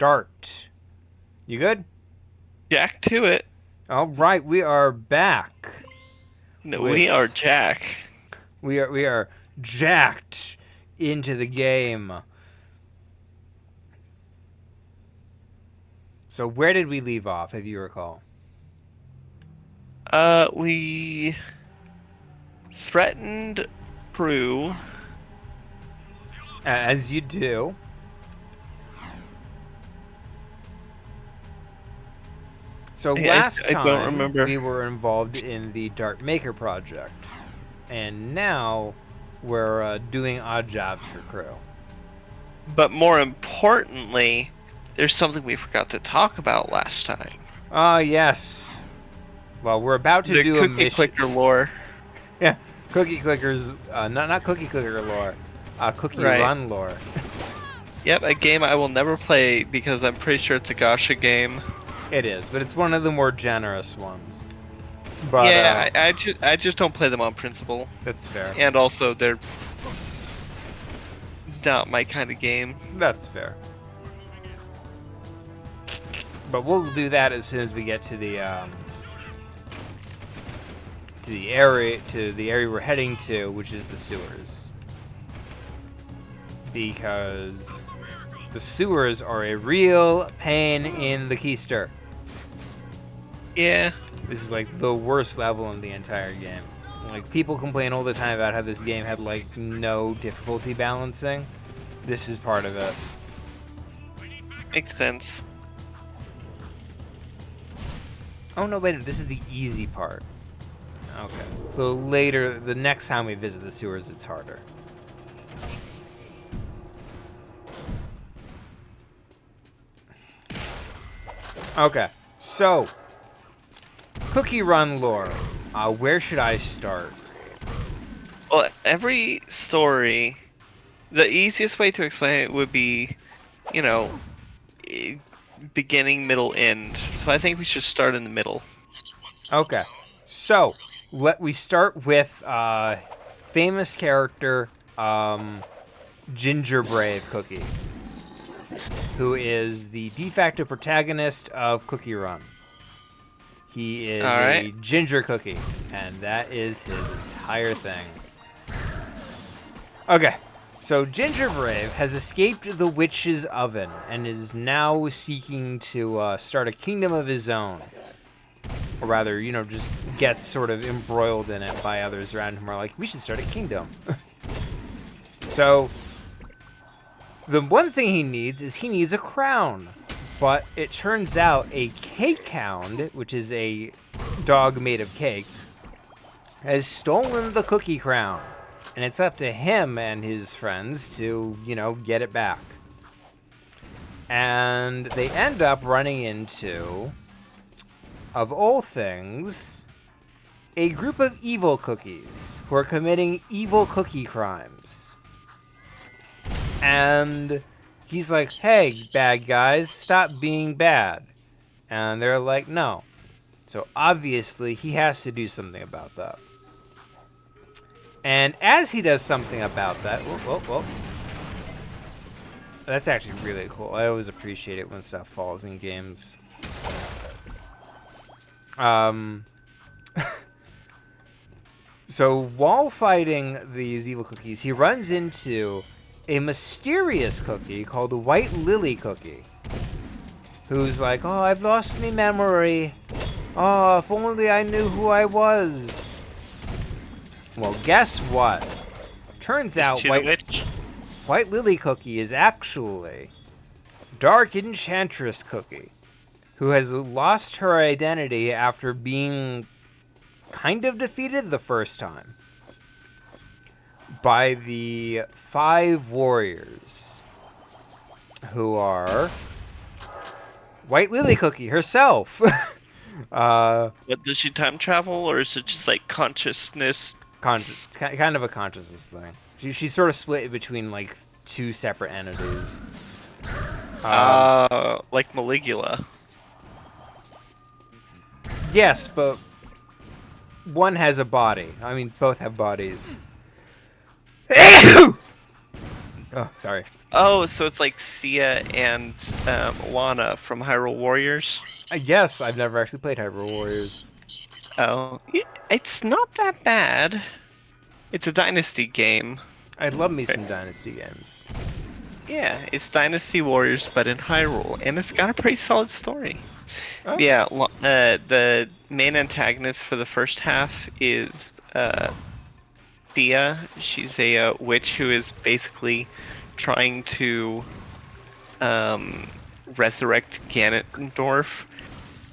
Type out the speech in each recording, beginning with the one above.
start. You good? Jack to it. All right, we are back. No, With we are Jack. we are jacked into the game. So where did we leave off, if you recall? We threatened Prue. As you do. So last I don't time remember. we were involved in the Dart Maker project, and now we're doing odd jobs for crew. But more importantly, there's something we forgot to talk about last time. Ah, yes. Well, we're about to The do a cookie mission. clicker lore. Yeah, cookie clickers. Not cookie clicker lore. Cookie Right. run lore. Yep, a game I will never play because I'm pretty sure it's a gacha game. It is, but it's one of the more generous ones. But Yeah, I just don't play them on principle, that's fair. and also they're not my kind of game. That's fair. But we'll do that as soon as we get to the area we're heading to, which is the sewers. Because the sewers are a real pain in the keister. Yeah. This is like the worst level in the entire game. Like, people complain all the time about how this game had like no difficulty balancing. This is part of it. Makes sense. Oh no, wait, this is the easy part. Okay. So later, the next time we visit the sewers, it's harder. Okay, so Cookie Run lore. Where should I start? Well, every story, the easiest way to explain it would be, you know, beginning, middle, end. So I think we should start in the middle. Okay, so we start with famous character Ginger Brave Cookie, who is the de facto protagonist of Cookie Run. He is a ginger cookie, and that is his entire thing. Okay, so Ginger Brave has escaped the witch's oven and is now seeking to start a kingdom of his own. Or rather, just gets sort of embroiled in it by others around him who are like, we should start a kingdom. So, the one thing he needs a crown. But it turns out a cake hound, which is a dog made of cake, has stolen the cookie crown. And it's up to him and his friends to, get it back. And they end up running into, of all things, a group of evil cookies who are committing evil cookie crimes. And he's like, hey, bad guys, stop being bad. And they're like, no. So obviously, he has to do something about that. And as he does something about that... Whoa. That's actually really cool. I always appreciate it when stuff falls in games. So while fighting these evil cookies, he runs into a mysterious cookie called White Lily Cookie, who's like, oh, I've lost me memory. Oh, if only I knew who I was. Well, guess what? Turns out White Lily Cookie is actually Dark Enchantress Cookie, who has lost her identity after being kind of defeated the first time by the 5 warriors, who are White Lily Cookie herself. But does she time travel, or is it just like consciousness? Kind of a consciousness thing. She's sort of split between like 2 separate entities. Like Maligula. Yes, but one has a body. I mean, both have bodies. Oh, sorry. Oh, so it's like Sia and Lana from Hyrule Warriors. I guess I've never actually played Hyrule Warriors. Oh, it's not that bad. It's a Dynasty game. I'd love me some Dynasty games. Yeah, it's Dynasty Warriors, but in Hyrule, and it's got a pretty solid story. Oh, Yeah, the main antagonist for the first half is Thea. She's a witch who is basically trying to resurrect Ganondorf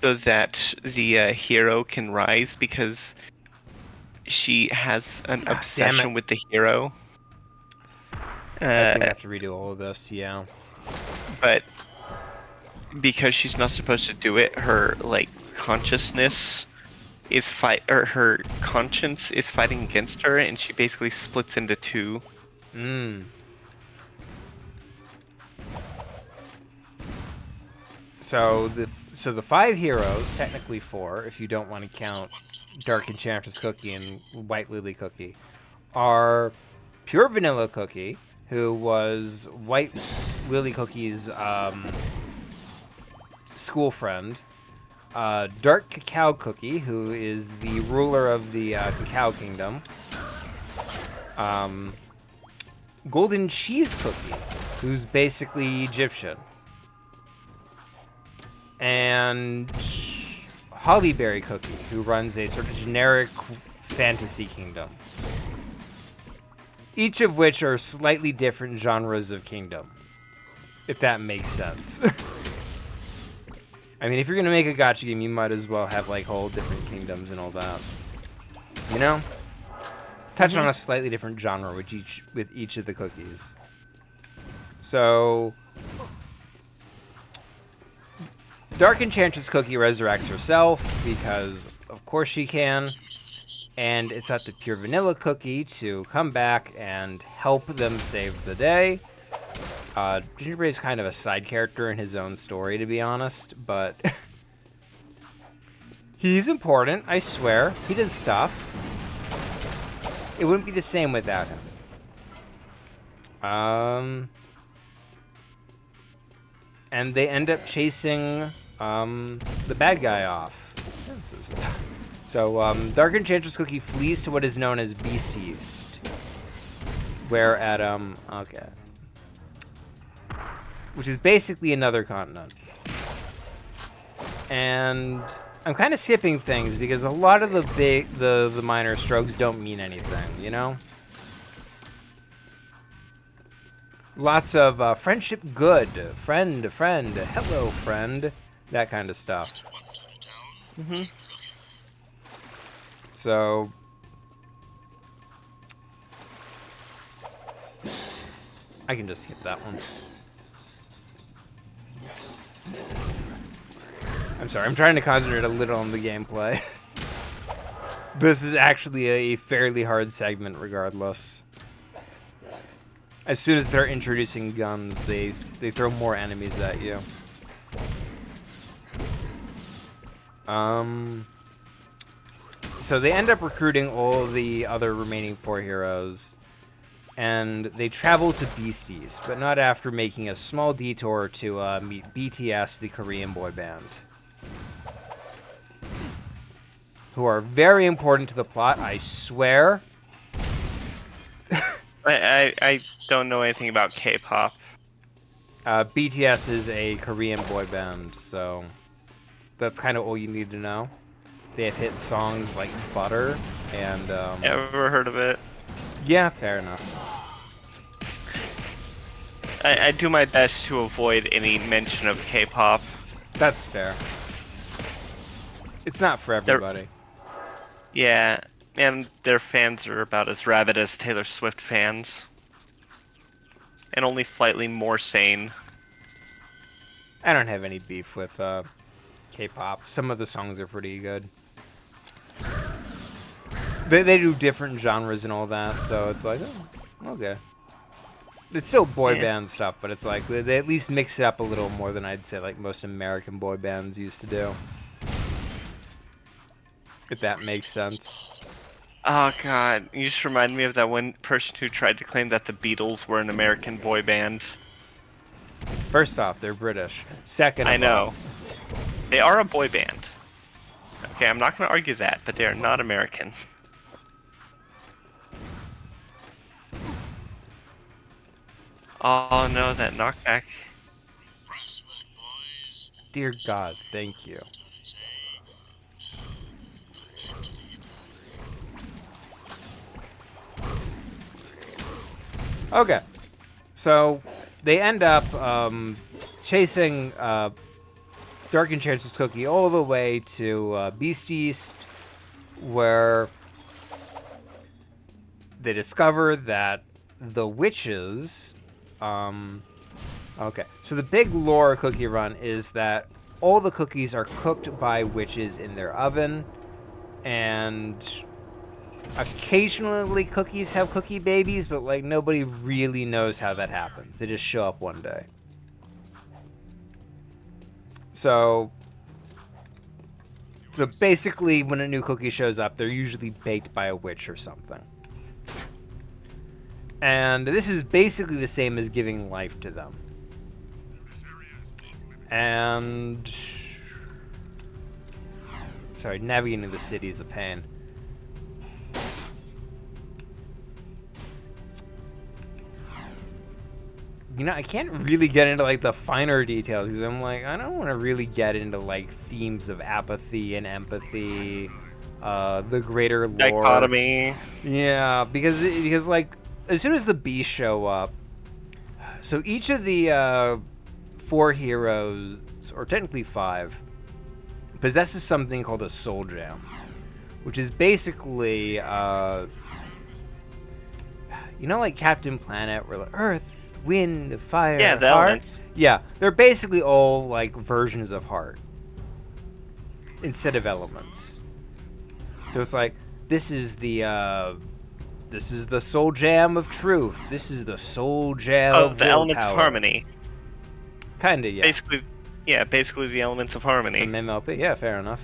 so that the hero can rise because she has an damn obsession it. with the hero. I think I have to redo all of this, yeah. But because she's not supposed to do it, her like consciousness is her conscience is fighting against her, and she basically splits into two. Mm. So the 5 heroes, technically 4, if you don't want to count Dark Enchantress Cookie and White Lily Cookie, are Pure Vanilla Cookie, who was White Lily Cookie's school friend, Dark Cacao Cookie, who is the ruler of the Cacao Kingdom, Golden Cheese Cookie, who's basically Egyptian, and Hollyberry Cookie, who runs a sort of generic fantasy kingdom. Each of which are slightly different genres of kingdom, if that makes sense. I mean, if you're gonna make a gacha game, you might as well have like whole different kingdoms and all that. You know? Touch on a slightly different genre with each of the cookies. So Dark Enchantress Cookie resurrects herself because of course she can. And it's up to Pure Vanilla Cookie to come back and help them save the day. Gingerbrave's kind of a side character in his own story, to be honest, but he's important, I swear. He does stuff. It wouldn't be the same without him. And they end up chasing the bad guy off. So, Dark Enchantress Cookie flees to what is known as Beast East. Where at, okay. Which is basically another continent. And I'm kind of skipping things because a lot of the minor strokes don't mean anything, you know? Lots of friendship good, friend, hello friend, that kind of stuff. Mm-hmm. So I can just skip that one. I'm sorry, I'm trying to concentrate a little on the gameplay. This is actually a fairly hard segment regardless. As soon as they're introducing guns, they throw more enemies at you. So they end up recruiting all the other remaining 4 heroes, and they travel to Beast East, but not after making a small detour to meet BTS, the Korean boy band, who are very important to the plot, I swear. I don't know anything about K-pop. BTS is a Korean boy band, so that's kind of all you need to know. They have hit songs like Butter and Ever heard of it? yeah, fair enough. I do my best to avoid any mention of K-pop. That's fair. It's not for everybody. Yeah, and their fans are about as rabid as Taylor Swift fans. And only slightly more sane. I don't have any beef with K-pop. Some of the songs are pretty good. They do different genres and all that, so it's like, oh, okay. It's still boy band stuff, but it's like, they at least mix it up a little more than I'd say like most American boy bands used to do. If that makes sense. Oh god, you just remind me of that one person who tried to claim that the Beatles were an American boy band. First off, they're British. Second I of all, know. They are a boy band. Okay, I'm not going to argue that, but they are not American. Oh no, that knockback. dear God, thank you. Okay, so they end up chasing Dark Enchantress Cookie all the way to Beast East, where they discover that the witches. Okay, so the big lore of Cookie Run is that all the cookies are cooked by witches in their oven, and occasionally cookies have cookie babies, but like nobody really knows how that happens. They just show up one day. So basically, when a new cookie shows up, they're usually baked by a witch or something. And this is basically the same as giving life to them. And... sorry, navigating the city is a pain. You know, I can't really get into, like, the finer details, because I'm like, I don't want to really get into, like, themes of apathy and empathy, the greater lore. Dichotomy. Yeah, because, like, as soon as the beasts show up, so each of the, 4 heroes, or technically 5, possesses something called a soul gem, which is basically, you know, like Captain Planet, where like, Earth, Wind, Fire, Yeah, the Heart? elements. Yeah, they're basically all, like, versions of Heart, instead of elements. So it's like, this is the soul jam of truth. This is the soul jam Oh, of the elements of willpower. harmony. Kinda, yeah. Basically the elements of harmony. From MLP, yeah, fair enough.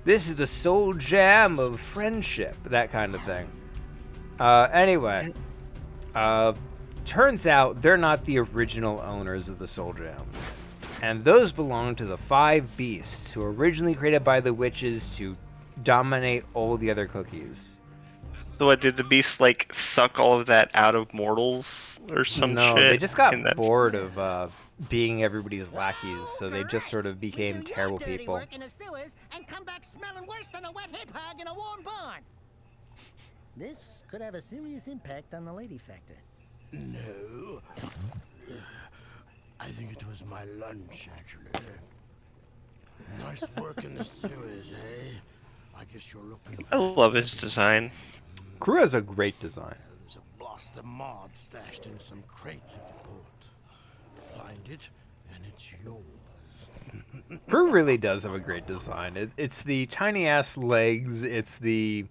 This is the soul jam of friendship, that kind of thing. Anyway, turns out they're not the original owners of the soul gems, and those belong to the 5 beasts who were originally created by the witches to dominate all the other cookies. So what, did the beast, like, suck all of that out of mortals or some No, shit? they just got And that's- bored of being everybody's lackeys, so they just sort of became terrible people. Work in the sewers and come back smelling worse than a wet hip hog in a warm barn. This could have a serious impact on the lady factor. No. I think it was my lunch, actually. Nice work in the sewers, eh? I guess you're looking. I love his design. Crew has a great design. There's a blast of mod stashed in some crates at the port. Find it, and it's yours. Crew really does have a great design. It's the tiny ass legs. It's the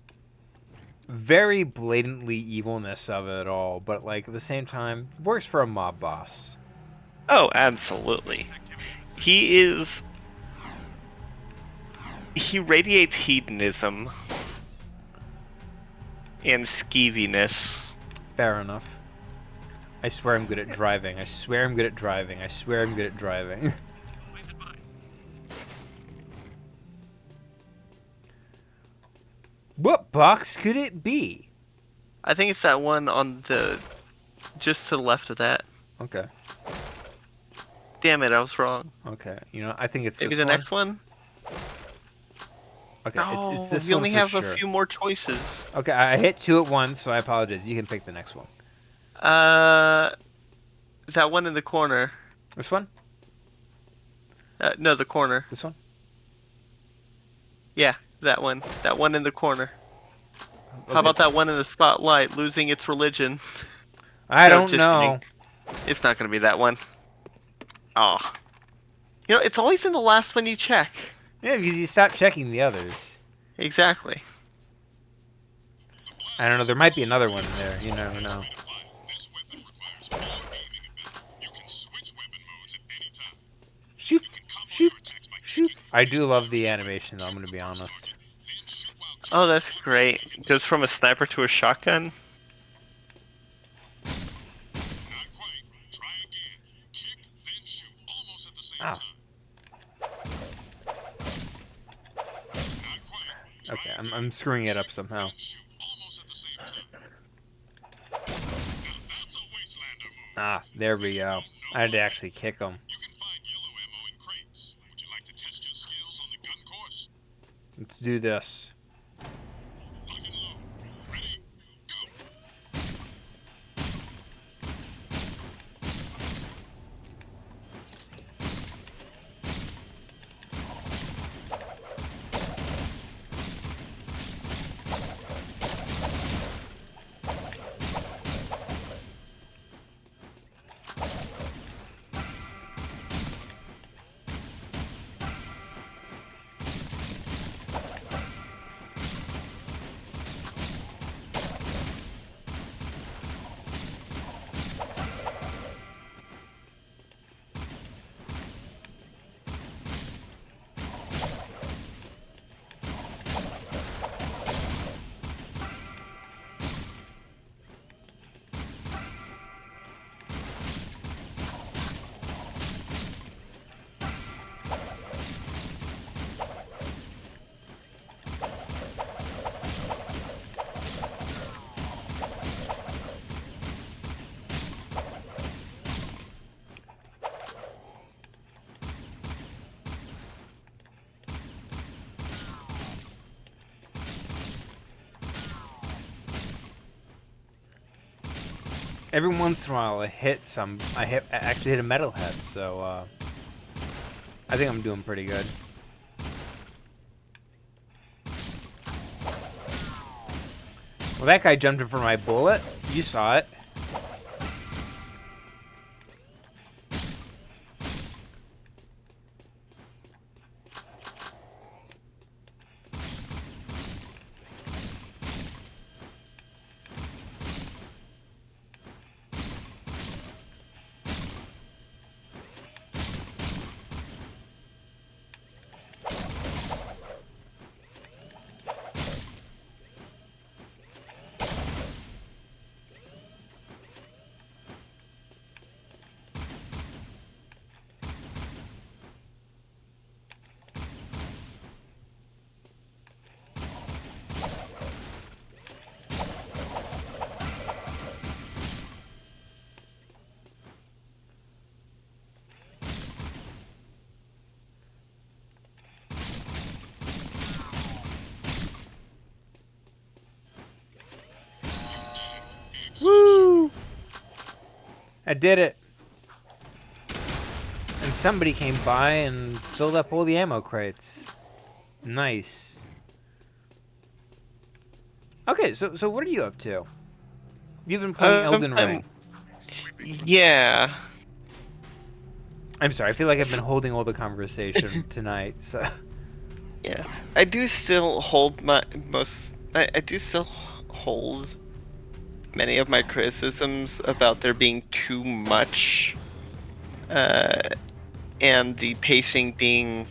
very blatantly evilness of it all, but like at the same time, works for a mob boss. Oh, absolutely. He radiates hedonism and skeeviness. Fair enough. I swear I'm good at driving. I swear I'm good at driving. I swear I'm good at driving. What box could it be? I think it's that one on the just to the left of that. Okay. Damn it, I was wrong. Okay. You know, I think it's Maybe this the one. next one? Okay, No, it's this we one only for have sure. a few more choices. Okay, I hit 2 at once, so I apologize. You can pick the next one. That one in the corner. This one? No, the corner. This one? Yeah, that one. That one in the corner. Okay. How about that one in the spotlight, losing its religion? I No, don't just know. kidding. It's not gonna be that one. Oh. You know, it's always in the last one you check. Yeah, because you stopped checking the others. Exactly. I don't know, there might be another one in there. You never know. Shoot, shoot, shoot. I do love the animation, though, I'm going to be honest. Oh, that's great. Goes from a sniper to a shotgun. Not quite. Try again. Kick, then shoot, almost at the same Ah. time. Not quite. Try Okay, again. I'm screwing it up somehow. Then shoot, almost at the same time. Now that's a Wastelander move. Ah, there we go. I had to actually kick him. You can find yellow ammo in crates. Would you like to test your skills on the gun course? Let's do this. Lock and load. Ready? Go. Every once in a while, I actually hit a metalhead, so I think I'm doing pretty good. Well, that guy jumped in for my bullet. You saw it. Woo! I did it. And somebody came by and filled up all the ammo crates. Nice. Okay, so what are you up to? You've been playing Elden Ring. Yeah. I'm sorry, I feel like I've been holding all the conversation tonight, so... Yeah. I do still hold my I do still hold many of my criticisms about there being too much, and the pacing being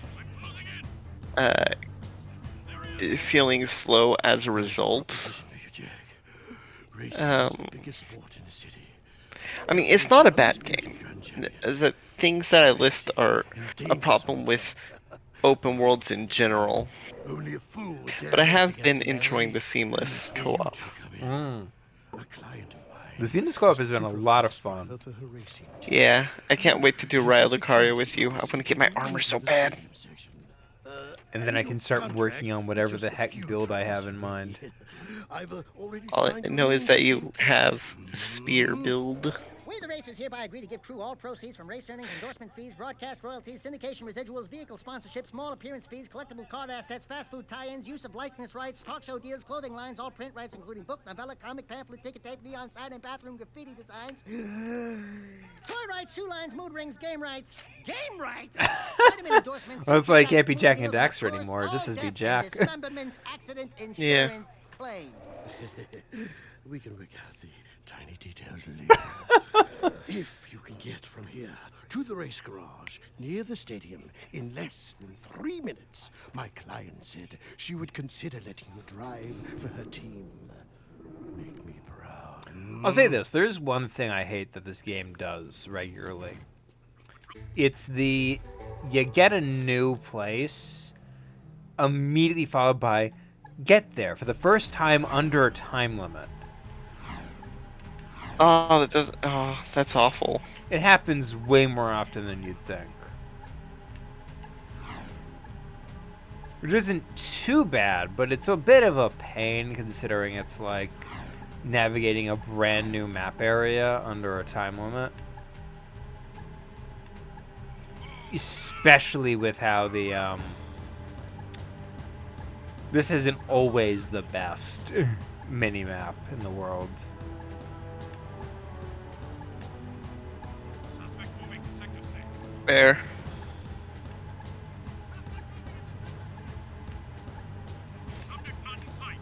feeling slow as a result. Listen to you, Jack. Racing is Um, the biggest sport in the city. I mean, it's not a bad game. The things that I list are a problem with open worlds in general, Only a fool would dare but I race have against been a enjoying Mary. the seamless And that's where you co-op. two come in. Mm. A client of mine. The Seamless Co-op has been a looking for lot of fast fun. driver for her racing team. Yeah, I can't wait to do He's a Raya Lucario security with you. I officer want to get my in armor so the bad. stadium section. And then I can start working on whatever the heck build I have in mind. All I know is that you have spear build. We, the racers, hereby agree to give crew all proceeds from race earnings, endorsement fees, broadcast royalties, syndication residuals, vehicle sponsorships, small appearance fees, collectible card assets, fast food tie-ins, use of likeness rights, talk show deals, clothing lines, all print rights, including book, novella, comic, pamphlet, ticket tape, neon sign, and bathroom graffiti designs. Toy rights, shoe lines, mood rings, game rights. Game rights? Vitamin endorsements. Well, that's why I can't be movie Jack and deals, and, of Daxter course, anymore. This all is be death and Jack. dismemberment, accident Yeah. insurance claims. We can work out the tiny details later. If you can get from here to the race garage near the stadium in less than 3 minutes. My client said she would consider letting you drive for her team. Make me proud. I'll say this, there's one thing I hate that this game does regularly. It's you get a new place, immediately followed by, get there for the first time under a time limit. Oh, that's awful. It happens way more often than you'd think. Which isn't too bad, but it's a bit of a pain considering it's like navigating a brand new map area under a time limit. Especially with how the, this isn't always the best mini-map in the world. Suspect moving to Sector 6. Fair. Subject not in sight.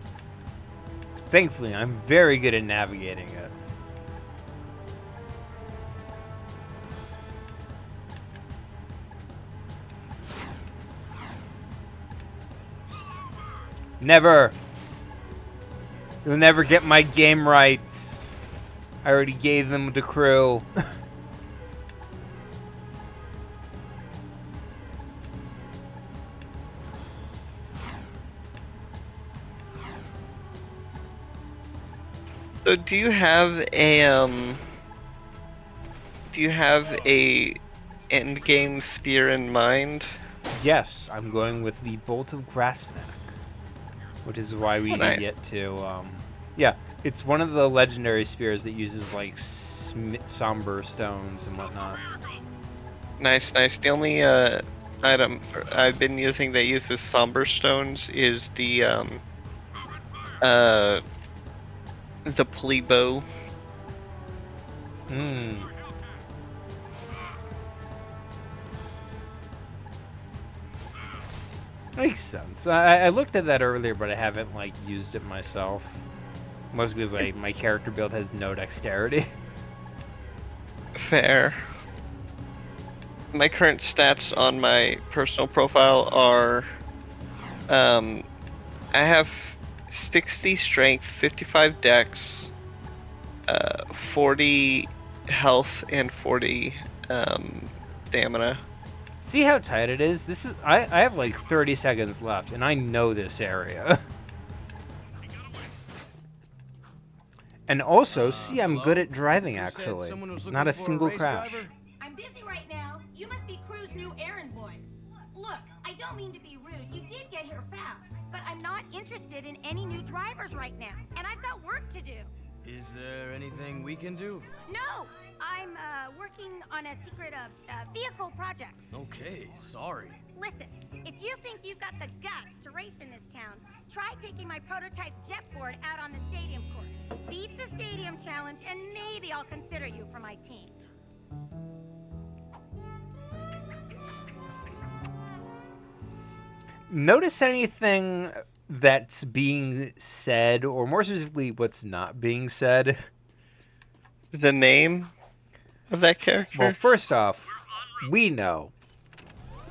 Thankfully, I'm very good at navigating it. Never! You'll never get my game rights. I already gave them to crew. So do you have a end game spear in mind? Yes, I'm going with the Bolt of Grasnak. Which is why we Nice. get to, yeah, it's one of the legendary spears that uses, like, somber stones and whatnot. Nice, nice. The only item I've been using that uses somber stones is the pulley bow. Hmm. Makes sense. I looked at that earlier, but I haven't, like, used it myself. Mostly because, like, my character build has no dexterity. Fair. My current stats on my personal profile are, I have 60 strength, 55 dex, 40 health, and 40 stamina. See how tight it is? This is I have like 30 seconds left, and I know this area. And also, see, I'm good at driving, You said actually. someone was Not a looking for single race crash. driver? I'm busy right now. You must be Crew's new errand boy. Look, I don't mean to be rude. You did get here fast. But I'm not interested in any new drivers right now. And I've got work to do. Is there anything we can do? No! I'm, working on a secret, vehicle project. Okay, sorry. Listen, if you think you've got the guts to race in this town, try taking my prototype jetboard out on the stadium course. Beat the stadium challenge, and maybe I'll consider you for my team. Notice anything that's being said, or more specifically, what's not being said? The name of that character? Well, first off, we know.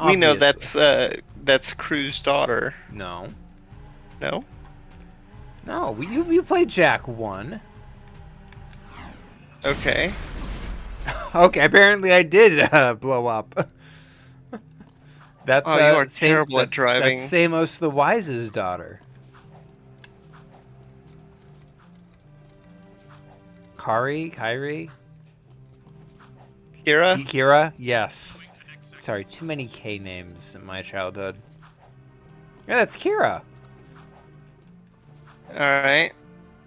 we know Obviously. that's Crew's daughter. No. No? No, you played Jack 1. Okay. Okay, apparently I did blow up. That's Oh, you are terrible at driving. That's Samos the Wise's daughter. Kyrie? Kira? Kira? Yes. Sorry, too many K names in my childhood. Yeah, that's Kira. Alright.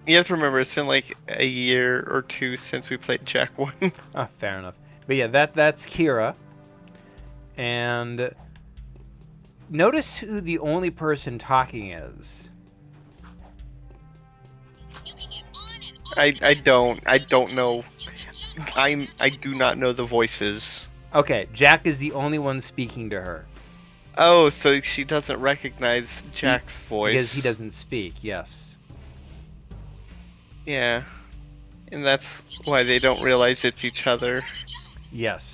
You have to remember, it's been like a year or two since we played Jack 1. Oh, fair enough. But yeah, that's Kira. And notice who the only person talking is. I don't know. I do not know the voices. Okay, Jack is the only one speaking to her. Oh, so she doesn't recognize Jack's voice. Because he doesn't speak, yes. Yeah. And that's why they don't realize it's each other. Yes.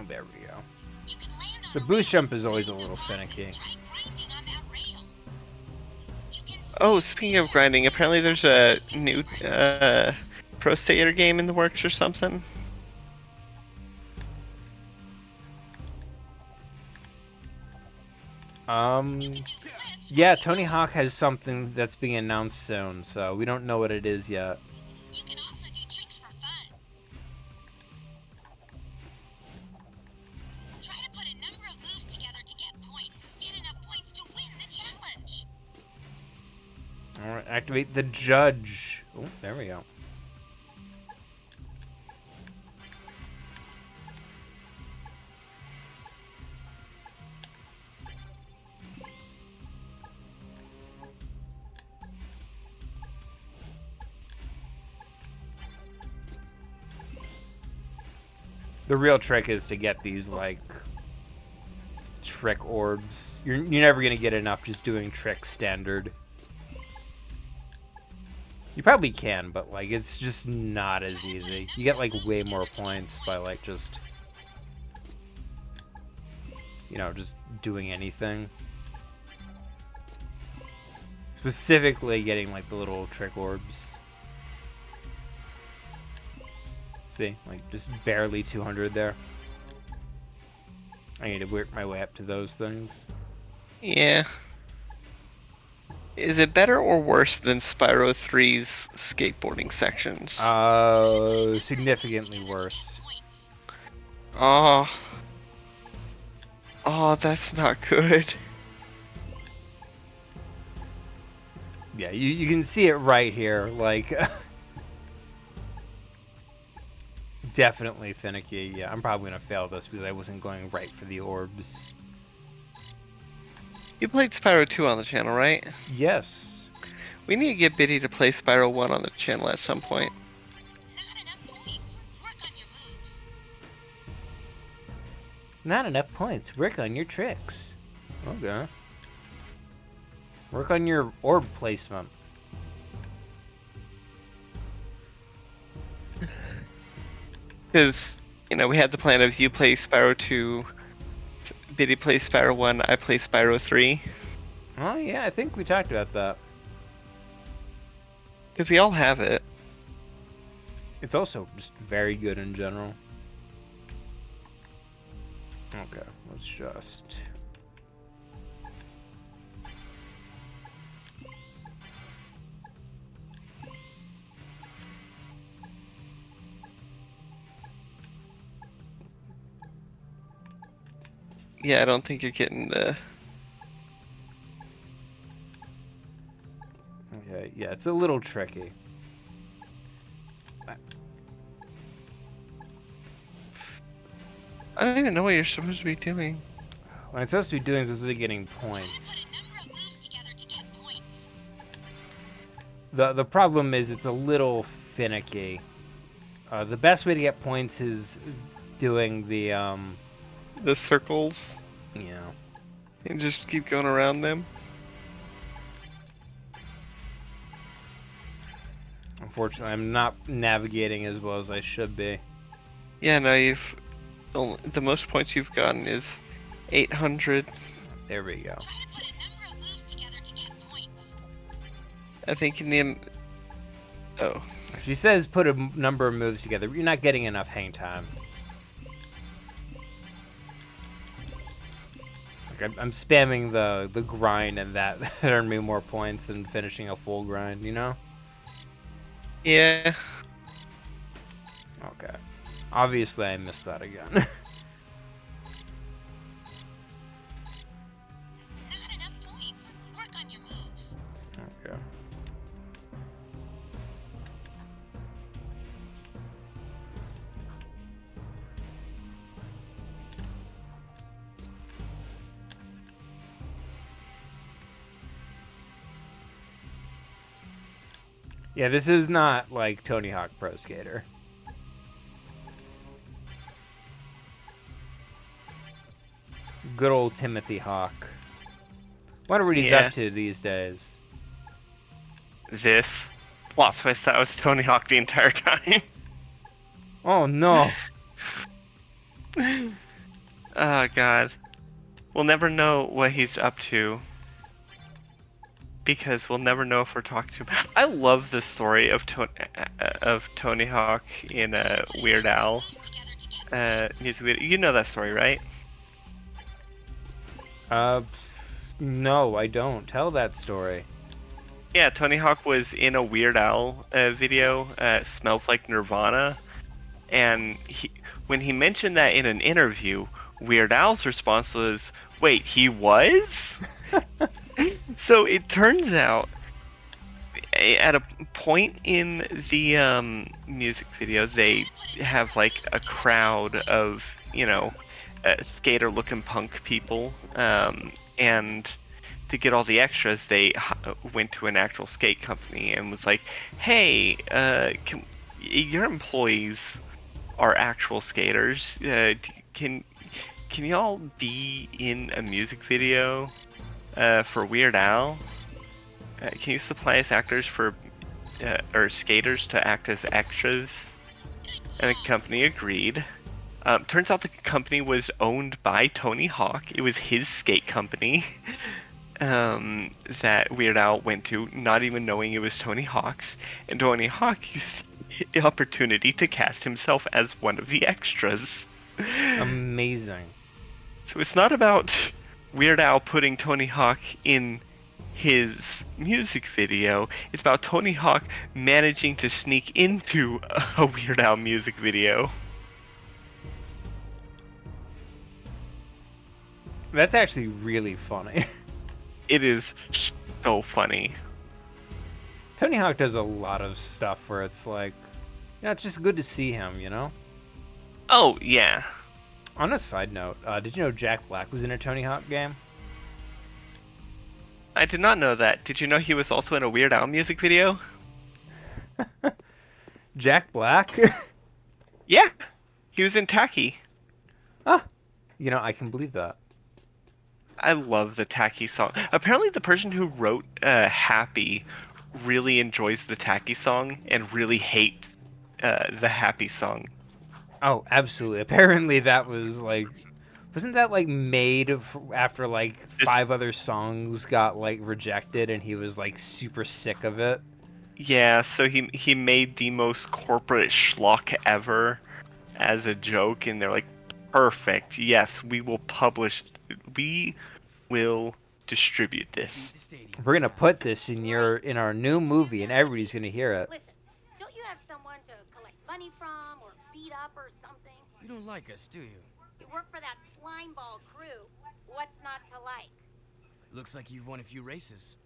there we go. You can land on The a boost rail, jump is always a use the little boss and finicky. try grinding on that rail. You can Oh, speaking of grinding, apparently there's a new Pro Skater game in the works or something. Yeah, Tony Hawk has something that's being announced soon, so we don't know what it is yet. You can also do tricks for fun. Try to put a number of moves together to get points. Get enough points to win the challenge. Alright, activate the judge. Oh, there we go. The real trick is to get these, like, trick orbs. You're never gonna get enough just doing trick standard. You probably can, but, like, it's just not as easy. You get, like, way more points by, like, just, you know, just doing anything. Specifically getting, like, the little trick orbs. See, like, just barely 200 there. I need to work my way up to those things. Yeah. Is it better or worse than Spyro 3's skateboarding sections? Significantly worse. Oh. Oh, that's not good. Yeah, you can see it right here, like... Definitely finicky. Yeah, I'm probably gonna fail this because I wasn't going right for the orbs. You played Spyro 2 on the channel, right? Yes. We need to get Biddy to play Spyro 1 on the channel at some point. Not enough points. Work on your moves. Not enough points. Work on your tricks. Okay. Work on your orb placement. Because, you know, we had the plan of you play Spyro 2, Biddy play Spyro 1, I play Spyro 3. Oh yeah, I think we talked about that. Because we all have it. It's also just very good in general. Okay, let's just... Yeah, I don't think you're getting the... Okay, yeah, it's a little tricky. I don't even know what you're supposed to be doing. What I'm supposed to be doing is getting points. Put a number of moves together to get points. The problem is it's a little finicky. The best way to get points is doing the, The circles, you know... and just keep going around them. Unfortunately, I'm not navigating as well as I should be. Yeah, no, you've... The most points you've gotten is 800. There we go. Try to put a number of moves together to get points. I think in the... Oh. She says put a number of moves together. You're not getting enough hang time. Like I'm spamming the grind, and that earned me more points than finishing a full grind, you know? Yeah. Okay. Obviously, I missed that again. Not enough points. Work on your moves. Okay. Yeah, this is not like Tony Hawk Pro Skater. Good old Timothy Hawk. Wonder what he's Yeah. up to these days. This. Plot twist, that was Tony Hawk the entire time. Oh no! Oh god. We'll never know what he's up to. Because we'll never know if we're talking to him. I love the story of Tony Hawk in Weird Al music video. You know that story, right? No, I don't. Tell that story. Yeah, Tony Hawk was in a Weird Al video, Smells Like Nirvana, and when he mentioned that in an interview, Weird Al's response was, "Wait, he was?" So it turns out, at a point in the music video, they have like a crowd of, you know, skater-looking punk people, and to get all the extras, they went to an actual skate company and was like, "Hey, your employees are actual skaters. Can y'all be in a music video for Weird Al? Can you supply us actors for or skaters to act as extras?" And the company agreed. Turns out the company was owned by Tony Hawk. It was his skate company that Weird Al went to, not even knowing it was Tony Hawk's. And Tony Hawk used the opportunity to cast himself as one of the extras. Amazing. So it's not about Weird Al putting Tony Hawk in his music video. It's about Tony Hawk managing to sneak into a Weird Al music video. That's actually really funny. It is so funny. Tony Hawk does a lot of stuff where it's like, yeah, it's just good to see him, you know? Oh, yeah. On a side note, did you know Jack Black was in a Tony Hawk game? I did not know that. Did you know he was also in a Weird Al music video? Jack Black? Yeah. He was in Tacky. Ah, you know, I can believe that. I love the Tacky song. Apparently the person who wrote Happy really enjoys the Tacky song and really hates the Happy song. Oh, absolutely. Apparently that was like, wasn't that like made after like 5 other songs got like rejected and he was like super sick of it? Yeah, so he made the most corporate schlock ever as a joke, and they're like, perfect, yes, we will distribute this. We're gonna put this in our new movie and everybody's gonna hear it. Listen, don't you have someone to collect money from or beat up or something? You don't like us, do you? You work for that slimeball crew. What's not to like? Looks like you've won a few races.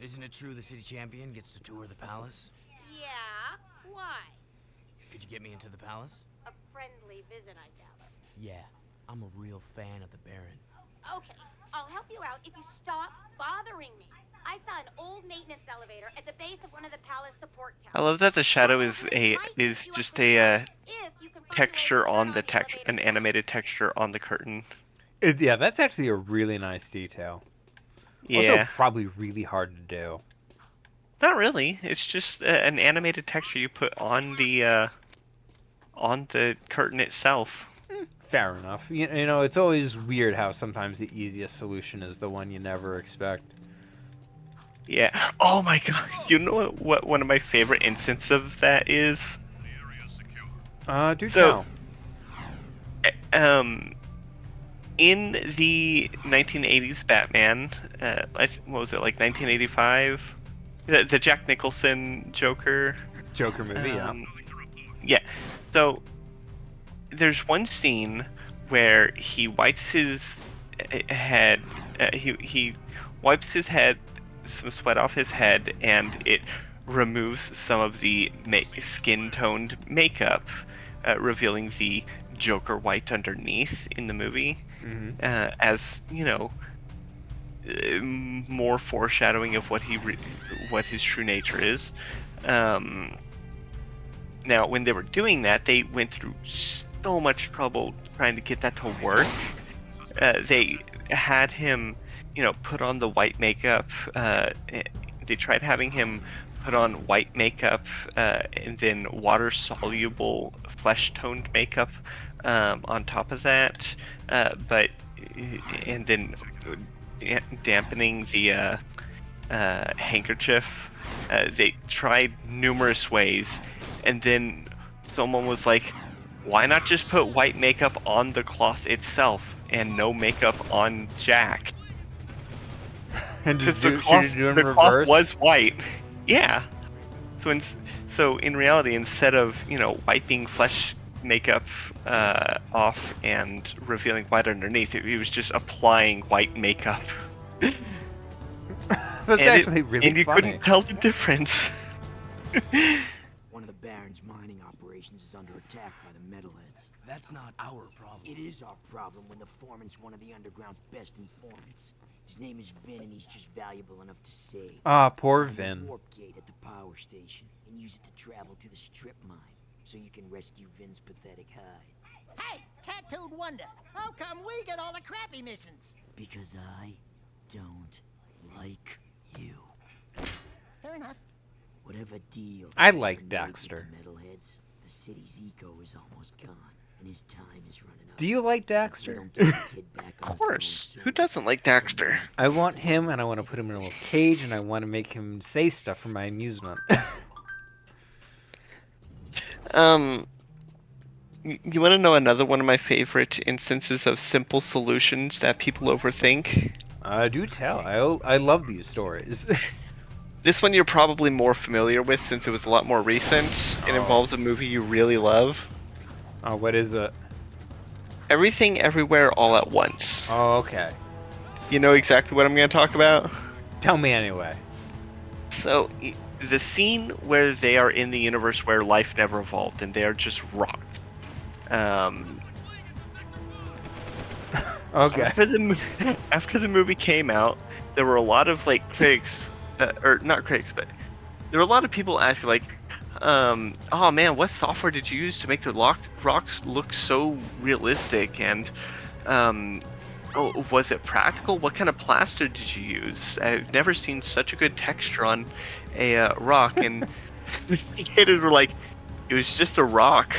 Isn't it true the city champion gets to tour the palace? Yeah, why? Could you get me into the palace? A friendly visit, I gather. Yeah, I'm a real fan of the Baron. Okay, I'll help you out if you stop bothering me. I saw an old maintenance elevator at the base of one of the palace support towers. I love that the shadow is just a texture on the an animated texture on the curtain. Yeah, that's actually a really nice detail. Yeah. Also probably really hard to do. Not really. It's just an animated texture you put on the curtain itself. Fair enough. You know, it's always weird how sometimes the easiest solution is the one you never expect. Yeah. Oh my god. You know what one of my favorite instances of that is? Do So, tell. in the 1980s Batman, what was it, like 1985? The Jack Nicholson Joker. Joker movie, yeah. Yeah. So there's one scene where he wipes his head. He wipes his head, some sweat off his head, and it removes some of the skin-toned makeup, revealing the Joker white underneath in the movie. Mm-hmm. As you know, more foreshadowing of what what his true nature is. Now, when they were doing that, they went through so much trouble trying to get that to work. They had him, you know, put on the white makeup. They tried having him put on white makeup and then water-soluble, flesh-toned makeup on top of that, but and then dampening the handkerchief. They tried numerous ways, and then someone was like, why not just put white makeup on the cloth itself and no makeup on Jack? And Because just the cloth, do it in the cloth reverse? was white. Yeah. So in reality, instead of, wiping flesh makeup off and revealing white underneath, he was just applying white makeup. That's actually really and you funny. couldn't tell the difference. One of the Baron's mining operations is under attack by the metalheads. That's not our problem. It is our problem when the foreman's one of the underground's best informants. His name is Vin, and he's just valuable enough to save. Ah, poor Find the Vin. warp gate at the power station and use it to travel to the strip mine so you can rescue Vin's pathetic hide. Hey, tattooed wonder, how come we get all the crappy missions? Because I don't like you. Fair enough. Whatever deal. I the like Baron made with Dexter. the metalheads, the city's eco is almost gone, and his time is running out. Do you like If we Daxter? don't get the kid back on Of the course. throne Who soon, doesn't like Daxter? I want him, and I want to put him in a little cage, and I want to make him say stuff for my amusement. You want to know another one of my favorite instances of simple solutions that people overthink? Do tell. I love these stories. This one you're probably more familiar with since it was a lot more recent. It involves a movie you really love. Oh, what is it? Everything, Everywhere, All at Once. Oh, okay. You know exactly what I'm going to talk about? Tell me anyway. So, the scene where they are in the universe where life never evolved and they are just rocked. Okay. After the movie came out, there were a lot of critics, or not critics, but there were a lot of people asking oh man, what software did you use to make the rocks look so realistic? And was it practical? What kind of plaster did you use? I've never seen such a good texture on a rock. And the haters were like, it was just a rock.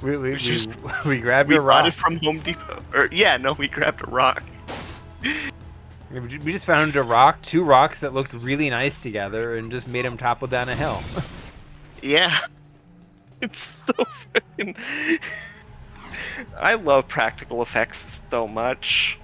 We just- grabbed We a bought rock. it from Home Depot. We grabbed a rock. We just found a rock, two rocks that looked really nice together, and just made them topple down a hill. Yeah. It's so freaking... I love practical effects so much.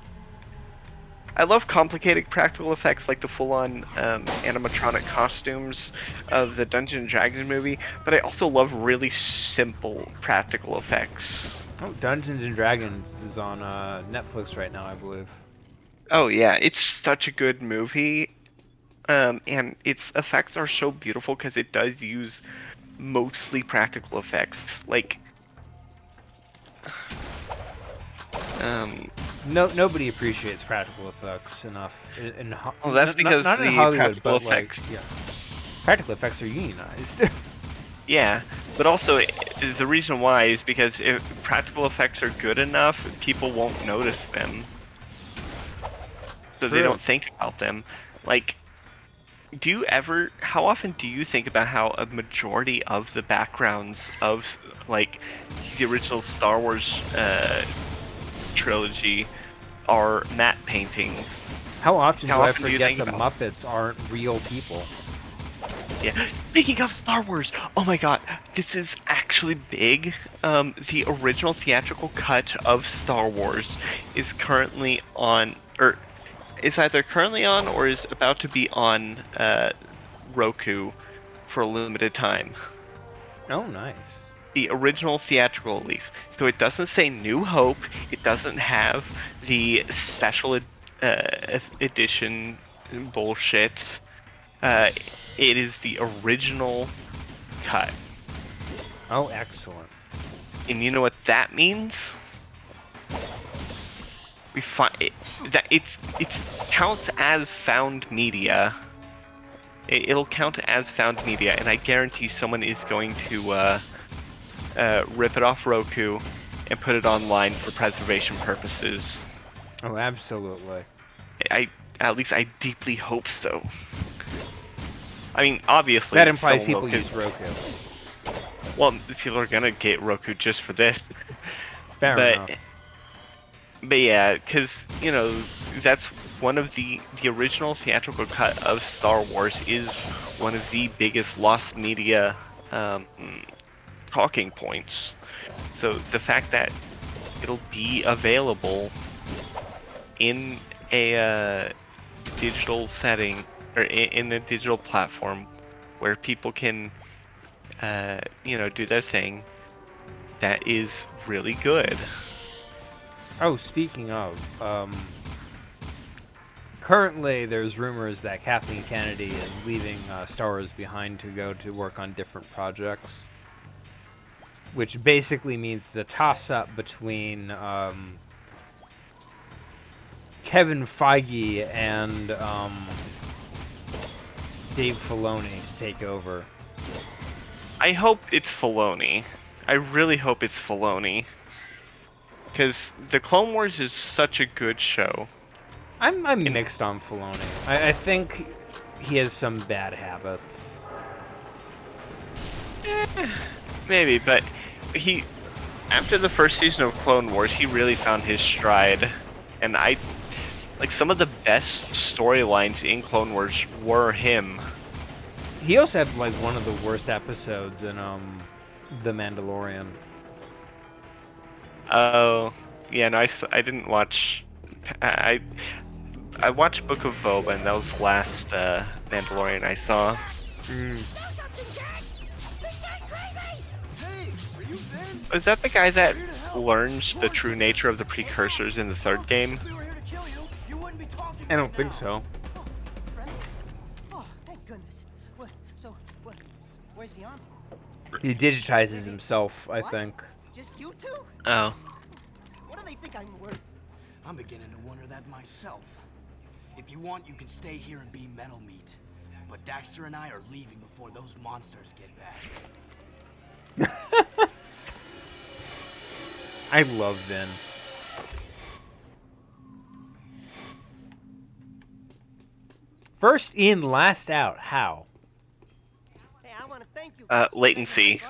I love complicated practical effects like the full-on animatronic costumes of the Dungeons & Dragons movie, but I also love really simple practical effects. Oh, Dungeons and Dragons is on Netflix right now, I believe. Oh yeah, it's such a good movie, and its effects are so beautiful because it does use mostly practical effects. Nobody appreciates practical effects enough. Well, that's because not in the Hollywood, practical but effects. yeah, practical effects are unionized. Yeah, but also the reason why is because if practical effects are good enough, people won't notice them. So they True. don't think about them. How often do you think about how a majority of the backgrounds of, the original Star Wars trilogy are matte paintings? How often How do I often do you forget think the about- Muppets aren't real people? Yeah. Speaking of Star Wars, oh my god, this is actually big. The original theatrical cut of Star Wars is currently on, or is either currently on or is about to be on Roku for a limited time. Oh, nice. The original theatrical release. So it doesn't say New Hope. It doesn't have the special edition bullshit. It is the original cut. Oh, excellent. And you know what that means? We find that it's counts as found media. It'll count as found media, and I guarantee someone is going to rip it off Roku and put it online for preservation purposes. Oh, absolutely. At least I deeply hope so. I mean, obviously That it's implies so people low, 'cause- use Roku. Well, people are gonna get Roku just for this. Fair enough. But yeah, because that's one of the original theatrical cut of Star Wars is one of the biggest lost media talking points. So the fact that it'll be available in a digital setting or in a digital platform where people can do their thing, that is really good. Oh, speaking of, currently there's rumors that Kathleen Kennedy is leaving Star Wars behind to go to work on different projects, which basically means the toss-up between Kevin Feige and Dave Filoni to take over. I hope it's Filoni. I really hope it's Filoni. Because the Clone Wars is such a good show. I'm mixed on Filoni. I think he has some bad habits. Maybe, but after the first season of Clone Wars, he really found his stride. And some of the best storylines in Clone Wars were him. He also had one of the worst episodes in The Mandalorian. Oh, yeah, no, I didn't watch. I watched Book of Boba, and that was the last Mandalorian I saw. Is that the guy that learns the true nature of the precursors in the third game? I don't think so. Oh, thank goodness. Where's he on? He digitizes himself, I think. Just you two? Oh. What do they think I'm worth? I'm beginning to wonder that myself. If you want, you can stay here and be metal meat. But Daxter and I are leaving before those monsters get back. I love Vin. First in, last out. How? Hey, I want to thank you. Latency.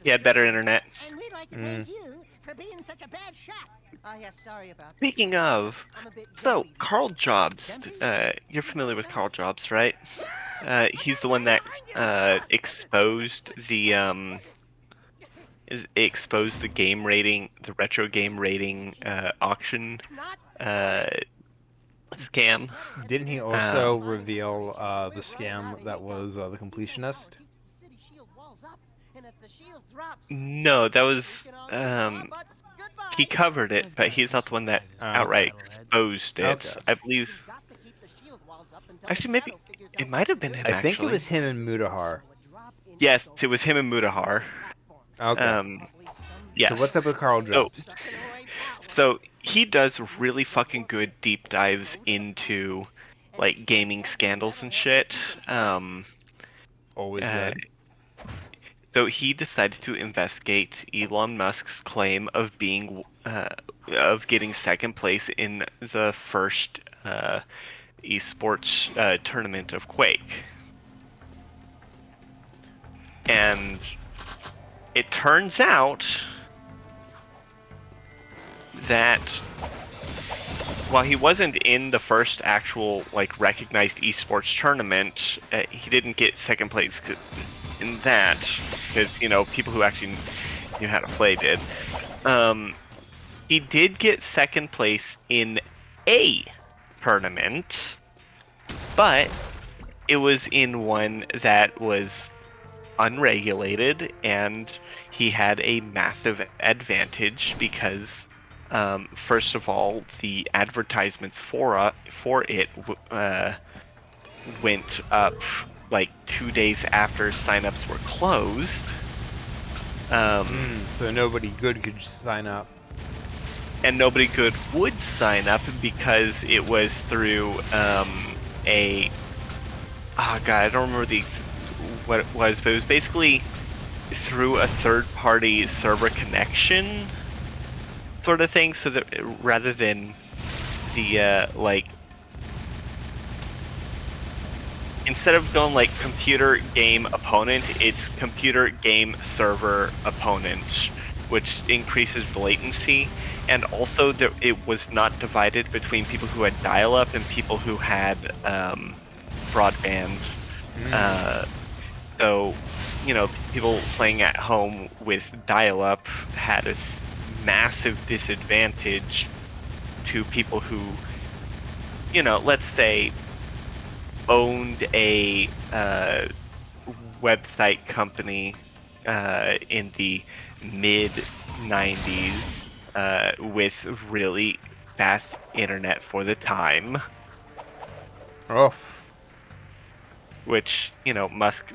He had better internet. And we'd like to thank you for being such a bad shot. Oh, yeah, sorry about that. Speaking of, I'm a bit so jumpy. Carl Jobs, you're familiar with Carl Jobs, right? He's the one that exposed the game rating, the retro game rating auction scam. Didn't he also reveal the scam that was the completionist? No, that was he covered it, but he's not the one that outright exposed it. Okay. I believe. Actually, maybe it might have been him. I think it was him and Mutahar. Yes, it was him and Mutahar. Okay. Yes. So what's up with Carl Jobs? So he does really fucking good deep dives into gaming scandals and shit. Always good. So he decided to investigate Elon Musk's claim of getting second place in the first esports tournament of Quake. And it turns out that while he wasn't in the first actual recognized esports tournament, he didn't get second place in that because people who actually knew how to play did. He did get second place in a tournament, but it was in one that was unregulated, and he had a massive advantage because first of all, the advertisements for it went up 2 days after signups were closed. So nobody good could sign up. And nobody good would sign up because it was through I don't remember what it was, but it was basically through a third-party server connection sort of thing, so that rather than the instead of going computer game opponent, it's computer game server opponent. which increases the latency, and also it was not divided between people who had dial-up and people who had broadband. So, you know, people playing at home with dial-up had a massive disadvantage to people who, you know, let's say, owned a website company in the mid 90s with really fast internet for the time, Oh. which, you know, Musk